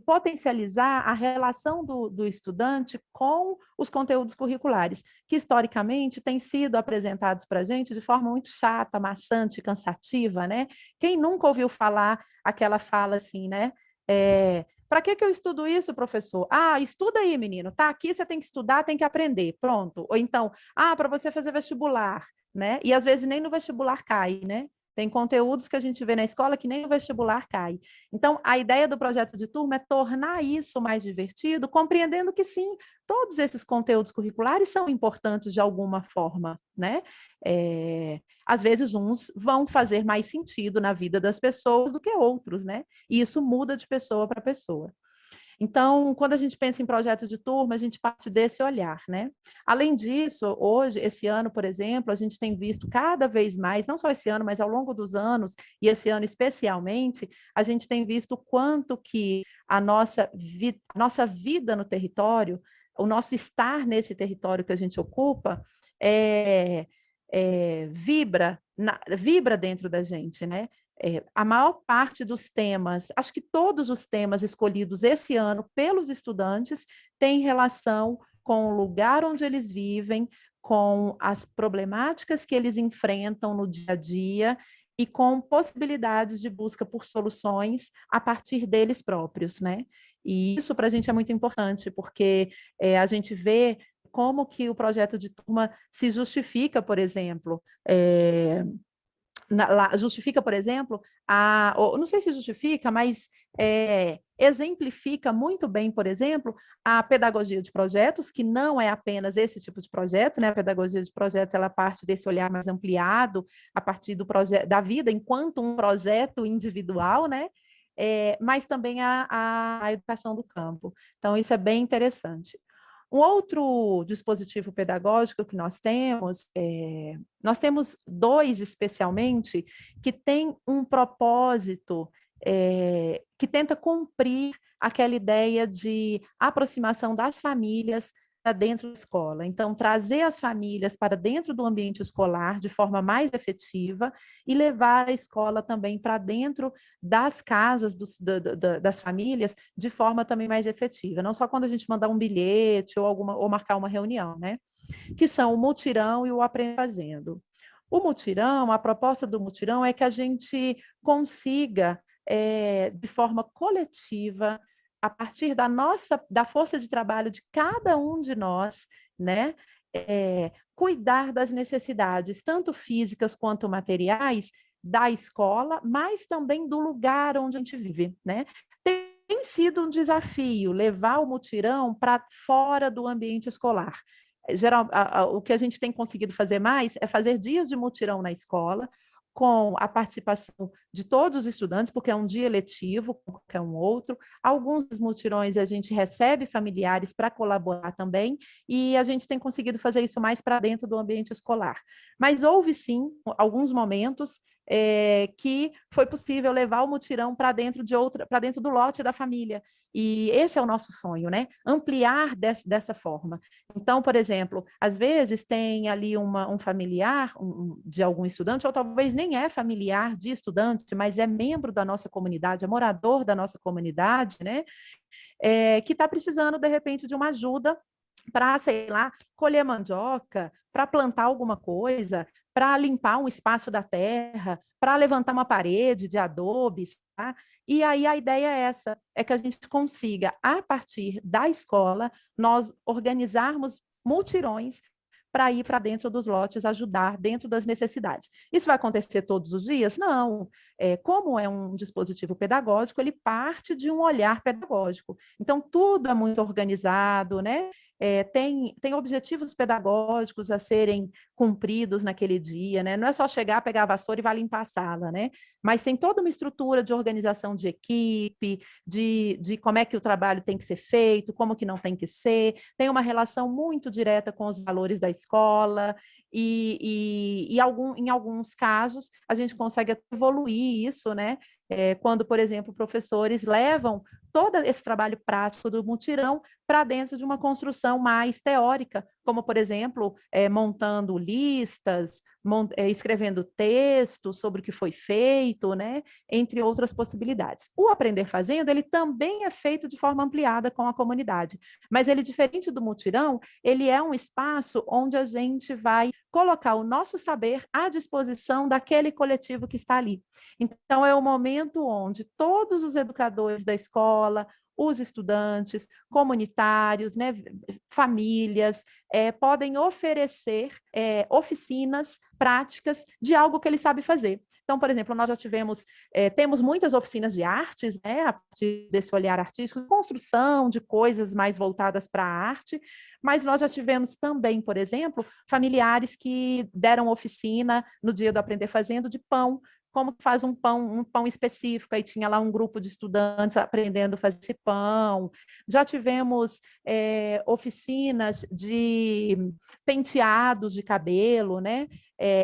potencializar a relação do estudante com os conteúdos curriculares, que historicamente têm sido apresentados para a gente de forma muito chata, maçante, cansativa, né? Quem nunca ouviu falar aquela fala assim, né? Para que eu estudo isso, professor? Ah, estuda aí, menino. Tá aqui, você tem que estudar, tem que aprender. Pronto. Ou então, para você fazer vestibular, né? E às vezes nem no vestibular cai, né? Tem conteúdos que a gente vê na escola que nem no vestibular cai. Então, a ideia do projeto de turma é tornar isso mais divertido, compreendendo que sim, todos esses conteúdos curriculares são importantes de alguma forma, né? Às vezes, uns vão fazer mais sentido na vida das pessoas do que outros, né? E isso muda de pessoa para pessoa. Então, quando a gente pensa em projeto de turma, a gente parte desse olhar, né? Além disso, hoje, esse ano, por exemplo, a gente tem visto cada vez mais, não só esse ano, mas ao longo dos anos, e esse ano especialmente, a gente tem visto o quanto que a nossa vida no território, o nosso estar nesse território que a gente ocupa, vibra dentro da gente, né? A maior parte dos temas, acho que todos os temas escolhidos esse ano pelos estudantes têm relação com o lugar onde eles vivem, com as problemáticas que eles enfrentam no dia a dia e com possibilidades de busca por soluções a partir deles próprios, né? E isso para a gente é muito importante, porque a gente vê como que o projeto de turma se justifica, por exemplo, justifica, por exemplo, não sei se justifica, mas exemplifica muito bem, por exemplo, a pedagogia de projetos, que não é apenas esse tipo de projeto, né? A pedagogia de projetos, ela parte desse olhar mais ampliado, a partir da vida enquanto um projeto individual, né? Mas também a educação do campo. Então, isso é bem interessante. Um outro dispositivo pedagógico que nós temos 2 especialmente, que tem um propósito que tenta cumprir aquela ideia de aproximação das famílias para dentro da escola. Então, trazer as famílias para dentro do ambiente escolar de forma mais efetiva e levar a escola também para dentro das casas das famílias de forma também mais efetiva. Não só quando a gente mandar um bilhete ou marcar uma reunião, né? Que são o mutirão e o Aprenda Fazendo. O mutirão, a proposta do mutirão é que a gente consiga, de forma coletiva, a partir da força de trabalho de cada um de nós, né, cuidar das necessidades, tanto físicas quanto materiais, da escola, mas também do lugar onde a gente vive, né? Tem sido um desafio levar o mutirão para fora do ambiente escolar. O que a gente tem conseguido fazer mais é fazer dias de mutirão na escola, com a participação de todos os estudantes, porque é um dia letivo, como qualquer um outro. Alguns mutirões a gente recebe familiares para colaborar também, e a gente tem conseguido fazer isso mais para dentro do ambiente escolar. Mas houve, sim, alguns momentos que foi possível levar o mutirão para dentro do lote da família. E esse é o nosso sonho, né? Ampliar dessa forma. Então, por exemplo, às vezes tem ali um familiar de algum estudante, ou talvez nem é familiar de estudante, mas é membro da nossa comunidade, é morador da nossa comunidade, né? Que está precisando, de repente, de uma ajuda para, sei lá, colher mandioca, para plantar alguma coisa, para limpar um espaço da terra, para levantar uma parede de adobes, tá? E aí a ideia é essa, é que a gente consiga, a partir da escola, nós organizarmos mutirões para ir para dentro dos lotes, ajudar dentro das necessidades. Isso vai acontecer todos os dias? Não. Como é um dispositivo pedagógico, ele parte de um olhar pedagógico. Então, tudo é muito organizado, né? Tem objetivos pedagógicos a serem cumpridos naquele dia, né? Não é só chegar, pegar a vassoura e vai limpar a sala, né? Mas tem toda uma estrutura de organização de equipe, de como é que o trabalho tem que ser feito, como que não tem que ser, tem uma relação muito direta com os valores da escola, em alguns casos a gente consegue evoluir isso, né? Quando, por exemplo, professores levam todo esse trabalho prático do mutirão para dentro de uma construção mais teórica, como, por exemplo, montando listas, escrevendo textos sobre o que foi feito, né? Entre outras possibilidades. O Aprender Fazendo, ele também é feito de forma ampliada com a comunidade, mas ele, diferente do mutirão, ele é um espaço onde a gente vai colocar o nosso saber à disposição daquele coletivo que está ali. Então, é o momento onde todos os educadores da escola, os estudantes, comunitários, né, famílias, podem oferecer oficinas práticas de algo que ele sabe fazer. Então, por exemplo, nós já temos muitas oficinas de artes, né, a partir desse olhar artístico, construção de coisas mais voltadas para a arte, mas nós já tivemos também, por exemplo, familiares que deram oficina no dia do Aprender Fazendo de pão, como faz um pão específico, aí tinha lá um grupo de estudantes aprendendo a fazer esse pão. Já tivemos oficinas de penteados de cabelo, né?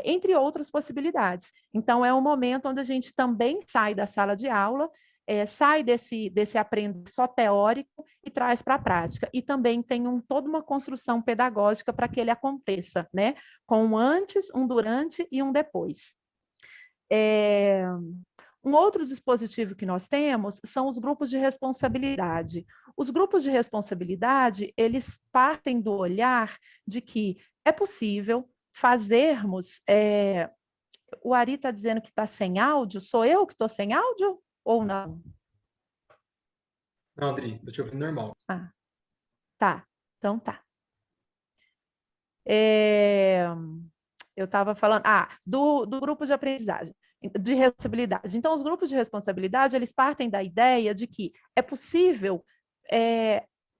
Entre outras possibilidades. Então, é um momento onde a gente também sai da sala de aula, sai desse aprender só teórico e traz para a prática. E também tem toda uma construção pedagógica para que ele aconteça, né? Com um antes, um durante e um depois. Um outro dispositivo que nós temos são os grupos de responsabilidade. Os grupos de responsabilidade, eles partem do olhar de que é possível fazermos... O Ari está dizendo que está sem áudio, sou eu que estou sem áudio ou não? Não, Adri, estou te ouvindo normal. Ah, tá, então tá. Eu estava falando, do grupo de aprendizagem, de responsabilidade. Então, os grupos de responsabilidade, eles partem da ideia de que é possível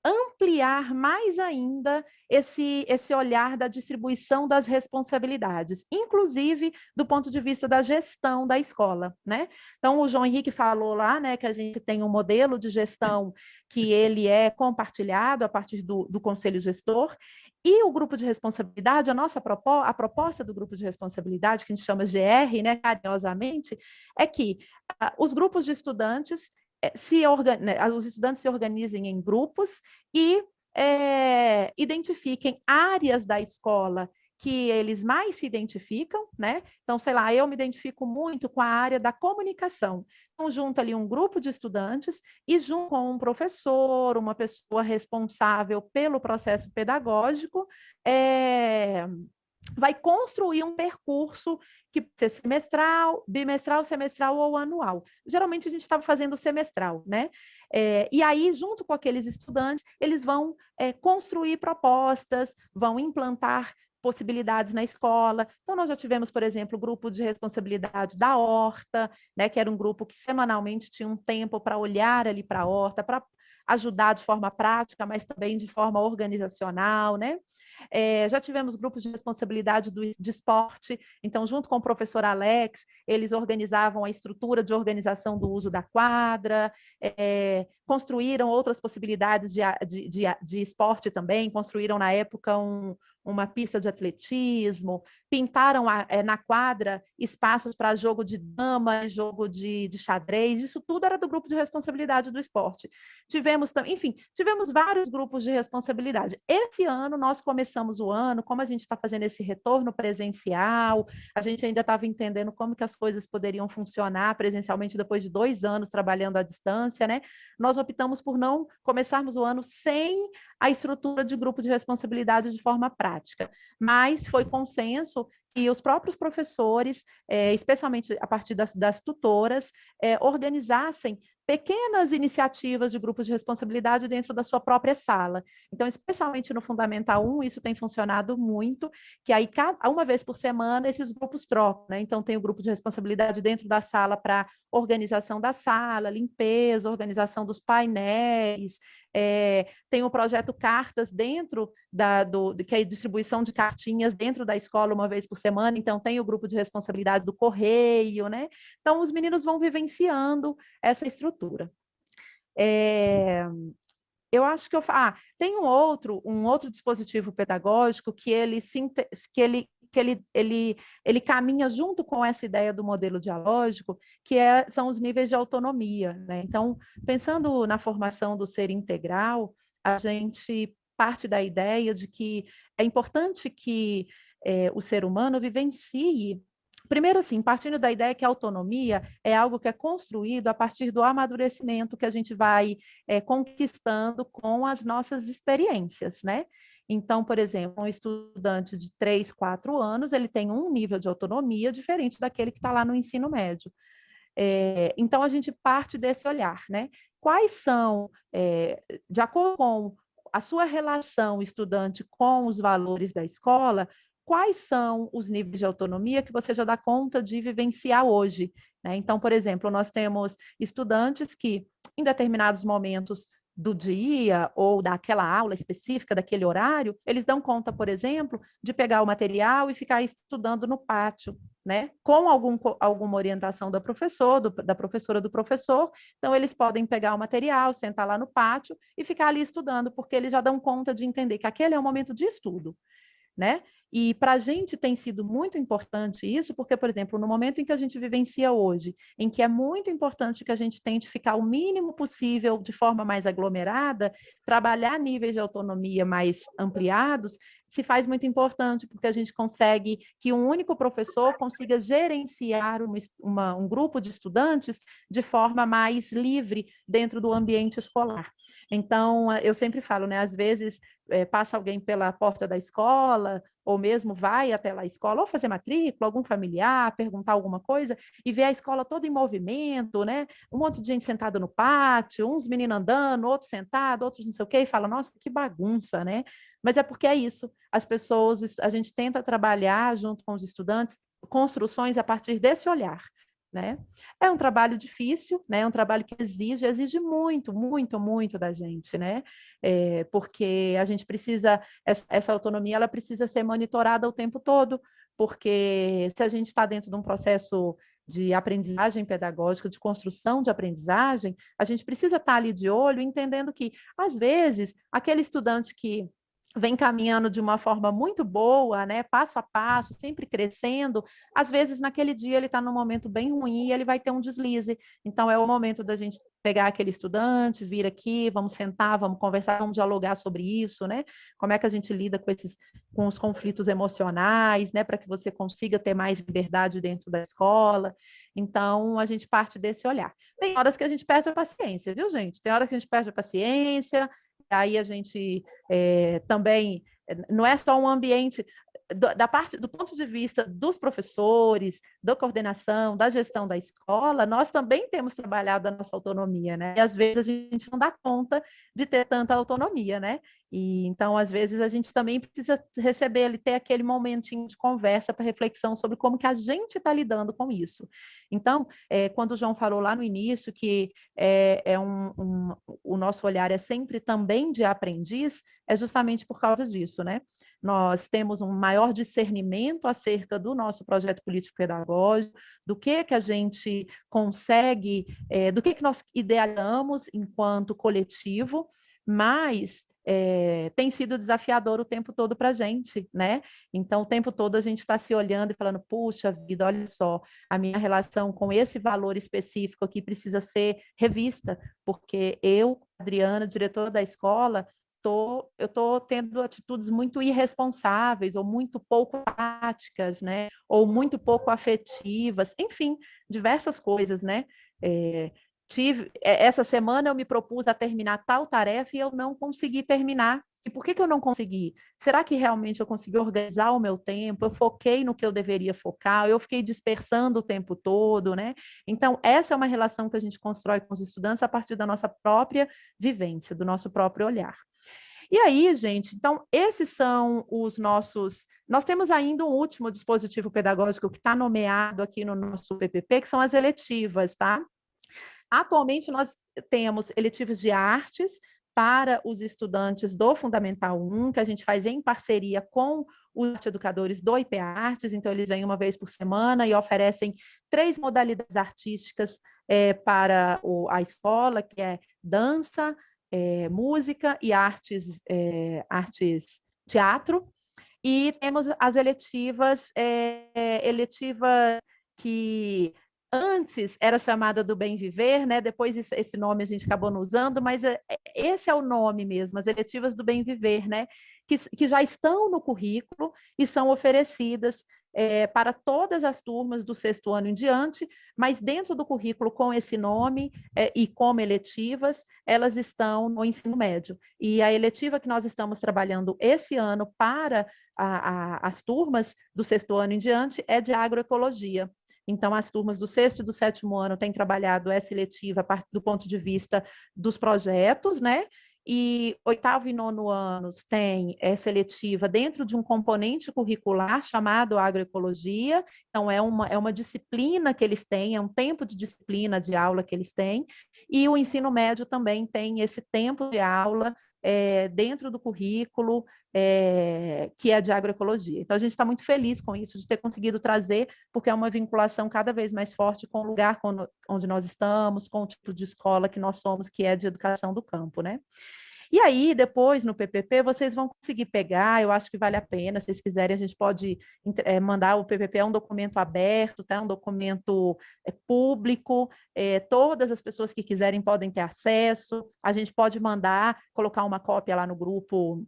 ampliar mais ainda esse olhar da distribuição das responsabilidades, inclusive do ponto de vista da gestão da escola, né? Então, o João Henrique falou lá, né, que a gente tem um modelo de gestão que ele é compartilhado a partir do conselho gestor, e o grupo de responsabilidade, a proposta do grupo de responsabilidade, que a gente chama GR, né, carinhosamente, é que os grupos de estudantes os estudantes se organizem em grupos e identifiquem áreas da escola que eles mais se identificam, né? Então, sei lá, eu me identifico muito com a área da comunicação. Então, junto ali um grupo de estudantes e junto com um professor, uma pessoa responsável pelo processo pedagógico, vai construir um percurso que pode ser semestral, bimestral, semestral ou anual. Geralmente, a gente estava fazendo semestral, né? E aí, junto com aqueles estudantes, eles vão construir propostas, vão implantar possibilidades na escola. Então, nós já tivemos, por exemplo, o grupo de responsabilidade da horta, né, que era um grupo que semanalmente tinha um tempo para olhar ali para a horta, para ajudar de forma prática, mas também de forma organizacional, né? Já tivemos grupos de responsabilidade de esporte, então, junto com o professor Alex, eles organizavam a estrutura de organização do uso da quadra, construíram outras possibilidades de esporte também, construíram, na época, uma pista de atletismo, pintaram na quadra espaços para jogo de dama, jogo de xadrez, isso tudo era do grupo de responsabilidade do esporte. Tivemos vários grupos de responsabilidade. Esse ano, nós começamos o ano, como a gente está fazendo esse retorno presencial, a gente ainda estava entendendo como que as coisas poderiam funcionar presencialmente depois de 2 anos trabalhando à distância, né? Nós optamos por não começarmos o ano sem a estrutura de grupo de responsabilidade de forma prática, mas foi consenso que os próprios professores, especialmente a partir das tutoras, organizassem pequenas iniciativas de grupos de responsabilidade dentro da sua própria sala. Então, especialmente no Fundamental 1, isso tem funcionado muito, que aí, uma vez por semana, esses grupos trocam, né? Então, tem o grupo de responsabilidade dentro da sala para organização da sala, limpeza, organização dos painéis, tem o projeto Cartas dentro que é a distribuição de cartinhas dentro da escola uma vez por semana, então tem o grupo de responsabilidade do correio, né? Então, os meninos vão vivenciando essa estrutura. Eu acho que tem um outro dispositivo pedagógico que ele caminha junto com essa ideia do modelo dialógico, que são os níveis de autonomia, né? Então, pensando na formação do ser integral, a gente parte da ideia de que é importante que o ser humano vivencie. Primeiro, assim, partindo da ideia que a autonomia é algo que é construído a partir do amadurecimento que a gente vai conquistando com as nossas experiências, né? Então, por exemplo, um estudante de 3, 4 anos, ele tem um nível de autonomia diferente daquele que está lá no ensino médio. Então, a gente parte desse olhar, né? Quais são, de acordo com a sua relação estudante com os valores da escola, quais são os níveis de autonomia que você já dá conta de vivenciar hoje, né? Então, por exemplo, nós temos estudantes que, em determinados momentos do dia ou daquela aula específica, daquele horário, eles dão conta, por exemplo, de pegar o material e ficar estudando no pátio, né? Com alguma orientação da professora do professor. Então, eles podem pegar o material, sentar lá no pátio e ficar ali estudando, porque eles já dão conta de entender que aquele é o momento de estudo, né? E para a gente tem sido muito importante isso, porque, por exemplo, no momento em que a gente vivencia hoje, em que é muito importante que a gente tente ficar o mínimo possível de forma mais aglomerada, trabalhar níveis de autonomia mais ampliados, se faz muito importante, porque a gente consegue que um único professor consiga gerenciar um grupo de estudantes de forma mais livre dentro do ambiente escolar. Então, eu sempre falo, né, às vezes passa alguém pela porta da escola, ou mesmo vai até lá a escola, ou fazer matrícula, algum familiar, perguntar alguma coisa, e vê a escola toda em movimento, né? Um monte de gente sentada no pátio, uns meninos andando, outros sentados, outros não sei o quê, e fala, nossa, que bagunça, né? Mas é porque é isso, a gente tenta trabalhar junto com os estudantes construções a partir desse olhar, né? É um trabalho difícil, né? É um trabalho que exige muito, muito, muito da gente, né? Porque a gente precisa, essa autonomia, ela precisa ser monitorada o tempo todo, porque se a gente está dentro de um processo de aprendizagem pedagógica, de construção de aprendizagem, a gente precisa estar ali de olho, entendendo que, às vezes, aquele estudante que vem caminhando de uma forma muito boa, né, passo a passo, sempre crescendo, às vezes naquele dia ele está num momento bem ruim e ele vai ter um deslize. Então é o momento da gente pegar aquele estudante, vir aqui, vamos sentar, vamos conversar, vamos dialogar sobre isso, né? Como é que a gente lida com os conflitos emocionais, né, para que você consiga ter mais liberdade dentro da escola. Então a gente parte desse olhar. Tem horas que a gente perde a paciência, viu, gente? Tem horas que a gente perde a paciência. Aí a gente também, não é só um ambiente, do ponto de vista dos professores, da coordenação, da gestão da escola, nós também temos trabalhado a nossa autonomia, né? E às vezes a gente não dá conta de ter tanta autonomia, né? E então, às vezes, a gente também precisa receber, ter aquele momentinho de conversa para reflexão sobre como que a gente está lidando com isso. Então, quando o João falou lá no início que o nosso olhar é sempre também de aprendiz, é justamente por causa disso, né? Nós temos um maior discernimento acerca do nosso projeto político-pedagógico, do que a gente consegue, do que nós idealizamos enquanto coletivo, mas tem sido desafiador o tempo todo para a gente, né? Então, o tempo todo a gente está se olhando e falando, puxa vida, olha só, a minha relação com esse valor específico aqui precisa ser revista, porque eu, Adriana, diretora da escola, eu estou tendo atitudes muito irresponsáveis ou muito pouco práticas, né? Ou muito pouco afetivas, enfim, diversas coisas, né? Essa semana eu me propus a terminar tal tarefa e eu não consegui terminar, E por que eu não consegui? Será que realmente eu consegui organizar o meu tempo? Eu foquei no que eu deveria focar? Eu fiquei dispersando o tempo todo, né? Então, essa é uma relação que a gente constrói com os estudantes a partir da nossa própria vivência, do nosso próprio olhar. E aí, gente, então, esses são os nossos. Nós temos ainda um último dispositivo pedagógico que está nomeado aqui no nosso PPP, que são as eletivas, tá? Atualmente, nós temos eletivas de artes para os estudantes do Fundamental 1, que a gente faz em parceria com os educadores do IPA Artes, então eles vêm uma vez por semana e oferecem 3 modalidades artísticas para a escola, que é dança, música e artes teatro. E temos as eletivas que antes era chamada do Bem Viver, né? Depois esse nome a gente acabou não usando, mas esse é o nome mesmo, as eletivas do Bem Viver, né? Que já estão no currículo e são oferecidas para todas as turmas do 6º ano em diante, mas dentro do currículo com esse nome e como eletivas, elas estão no ensino médio. E a eletiva que nós estamos trabalhando esse ano para as turmas do 6º ano em diante é de agroecologia. Então, as turmas do 6º e do 7º ano têm trabalhado essa eletiva do ponto de vista dos projetos, né? E 8º e 9º anos tem essa eletiva dentro de um componente curricular chamado agroecologia. Então, é uma disciplina que eles têm, é um tempo de disciplina de aula que eles têm. E o ensino médio também tem esse tempo de aula dentro do currículo, que é de agroecologia. Então, a gente está muito feliz com isso, de ter conseguido trazer, porque é uma vinculação cada vez mais forte com o lugar onde nós estamos, com o tipo de escola que nós somos, que é de educação do campo, né? E aí, depois, no PPP, vocês vão conseguir pegar, eu acho que vale a pena, se vocês quiserem, a gente pode mandar. O PPP é um documento aberto, tá? Um documento público, todas as pessoas que quiserem podem ter acesso, a gente pode mandar, colocar uma cópia lá no grupo,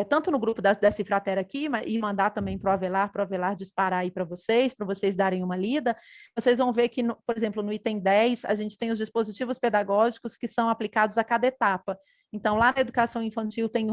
tanto no grupo da Cifraterra aqui, e mandar também para o Avelar disparar aí para vocês darem uma lida. Vocês vão ver que, por exemplo, no item 10, a gente tem os dispositivos pedagógicos que são aplicados a cada etapa. Então, lá na educação infantil tem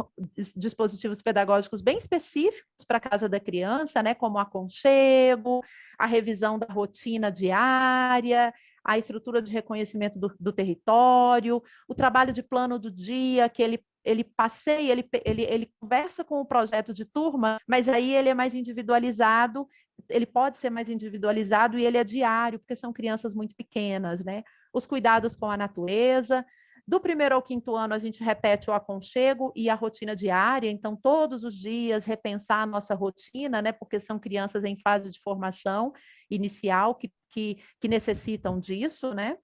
dispositivos pedagógicos bem específicos para a casa da criança, né, como o aconchego, a revisão da rotina diária, a estrutura de reconhecimento do território, o trabalho de plano do dia, que ele passeia, ele conversa com o projeto de turma, mas aí ele é mais individualizado, ele pode ser mais individualizado e ele é diário, porque são crianças muito pequenas, né? Os cuidados com a natureza. Do 1º ao 5º ano, a gente repete o aconchego e a rotina diária, então, todos os dias, repensar a nossa rotina, né? Porque são crianças em fase de formação inicial que necessitam disso, né?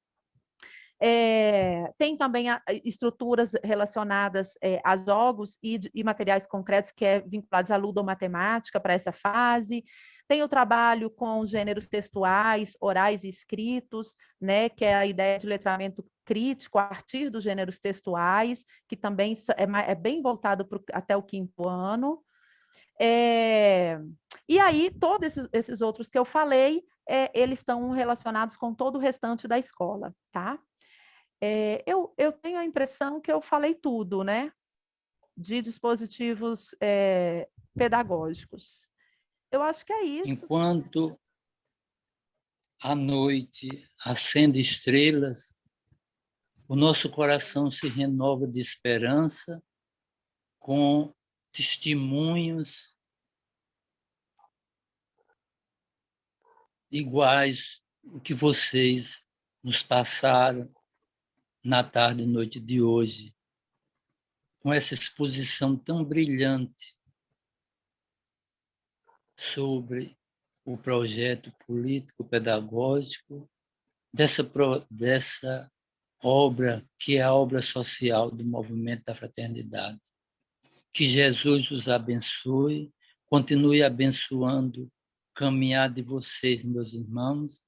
Tem também estruturas relacionadas a jogos e materiais concretos, que é vinculados à ludomatemática para essa fase. Tem o trabalho com gêneros textuais, orais e escritos, né, que é a ideia de letramento crítico a partir dos gêneros textuais, que também é bem voltado até o 5º ano. E aí, todos esses outros que eu falei, eles estão relacionados com todo o restante da escola, tá? Eu tenho a impressão que eu falei tudo, né? De dispositivos pedagógicos. Eu acho que é isso. Enquanto à noite acende estrelas, o nosso coração se renova de esperança com testemunhos iguais ao que vocês nos passaram na tarde e noite de hoje, com essa exposição tão brilhante sobre o projeto político-pedagógico dessa obra, que é a obra social do Movimento da Fraternidade. Que Jesus os abençoe, continue abençoando o caminhar de vocês, meus irmãos,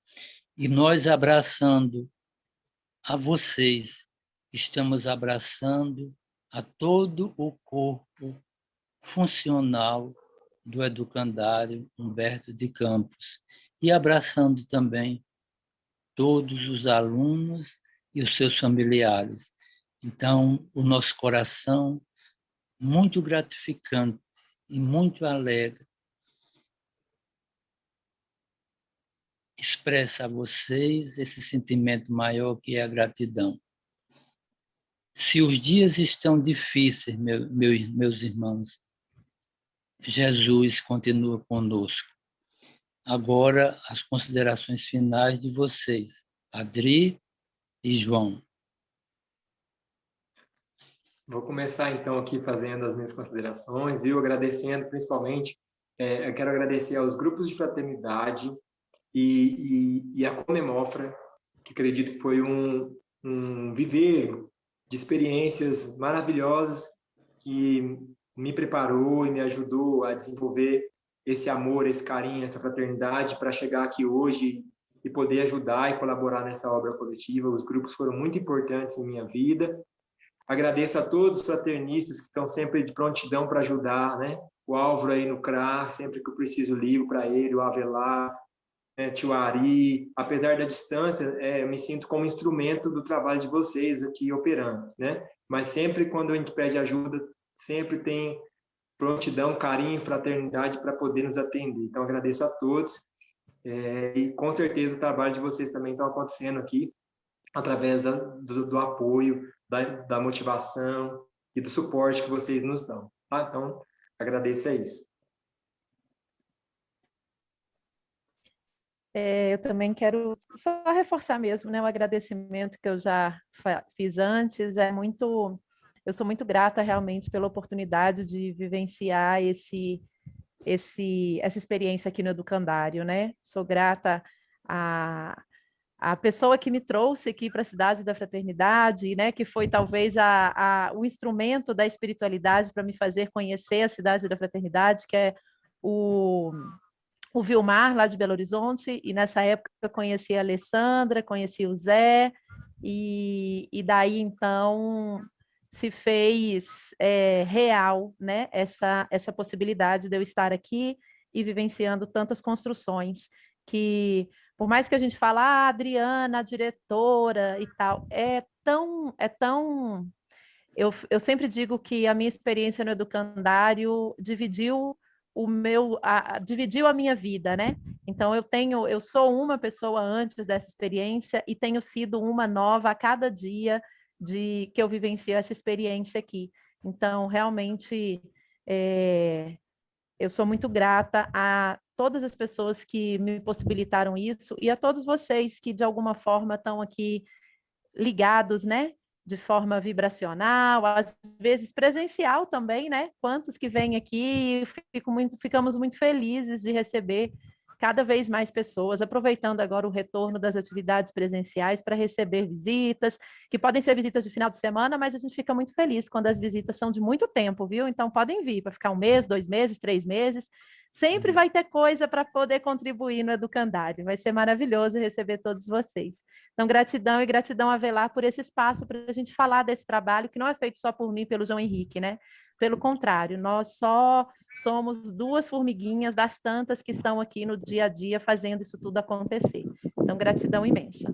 e nós abraçando a vocês, estamos abraçando a todo o corpo funcional do educandário Humberto de Campos e abraçando também todos os alunos e os seus familiares. Então, o nosso coração muito gratificante e muito alegre expressa a vocês esse sentimento maior que é a gratidão. Se os dias estão difíceis, meus irmãos, Jesus continua conosco. Agora, as considerações finais de vocês, Adri e João. Vou começar, então, aqui fazendo as minhas considerações, viu? Agradecendo, principalmente, eu quero agradecer aos grupos de fraternidade e a Comemofra, que acredito que foi um viveiro de experiências maravilhosas que me preparou e me ajudou a desenvolver esse amor, esse carinho, essa fraternidade para chegar aqui hoje e poder ajudar e colaborar nessa obra coletiva. Os grupos foram muito importantes em minha vida. Agradeço a todos os fraternistas que estão sempre de prontidão para ajudar, né? O Álvaro aí no CRA, sempre que eu preciso ligo para ele, o Avelar, né? Tio Ari. Apesar da distância, eu me sinto como instrumento do trabalho de vocês aqui operando, né? Mas sempre quando a gente pede ajuda, sempre tem prontidão, carinho, fraternidade para poder nos atender. Então, agradeço a todos. E com certeza o trabalho de vocês também está acontecendo aqui através do apoio, da motivação e do suporte que vocês nos dão. Tá? Então, agradeço a isso. Eu também quero só reforçar mesmo, né, o agradecimento que eu já fiz antes. Eu sou muito grata realmente pela oportunidade de vivenciar essa experiência aqui no Educandário, né? Sou grata a pessoa que me trouxe aqui para a Cidade da Fraternidade, né, que foi talvez o instrumento da espiritualidade para me fazer conhecer a Cidade da Fraternidade, que é o Vilmar, lá de Belo Horizonte, e nessa época eu conheci a Alessandra, conheci o Zé, e daí então se fez real, né, essa possibilidade de eu estar aqui e vivenciando tantas construções que, por mais que a gente fale, Adriana, a diretora e tal, eu sempre digo que a minha experiência no Educandário dividiu a minha vida, né? Então eu sou uma pessoa antes dessa experiência e tenho sido uma nova a cada dia que eu vivencio essa experiência aqui. Então, realmente, eu sou muito grata a todas as pessoas que me possibilitaram isso e a todos vocês que, de alguma forma, estão aqui ligados, né? De forma vibracional, às vezes presencial também, né? Quantos que vêm aqui, ficamos muito felizes de receber cada vez mais pessoas, aproveitando agora o retorno das atividades presenciais para receber visitas, que podem ser visitas de final de semana, mas a gente fica muito feliz quando as visitas são de muito tempo, viu? Então podem vir para ficar 1 mês, 2 meses, 3 meses. Sempre vai ter coisa para poder contribuir no Educandário. Vai ser maravilhoso receber todos vocês. Então, gratidão e gratidão a Avelar por esse espaço para a gente falar desse trabalho, que não é feito só por mim, pelo João Henrique, né? Pelo contrário, nós só somos 2 formiguinhas das tantas que estão aqui no dia a dia fazendo isso tudo acontecer. Então, gratidão imensa.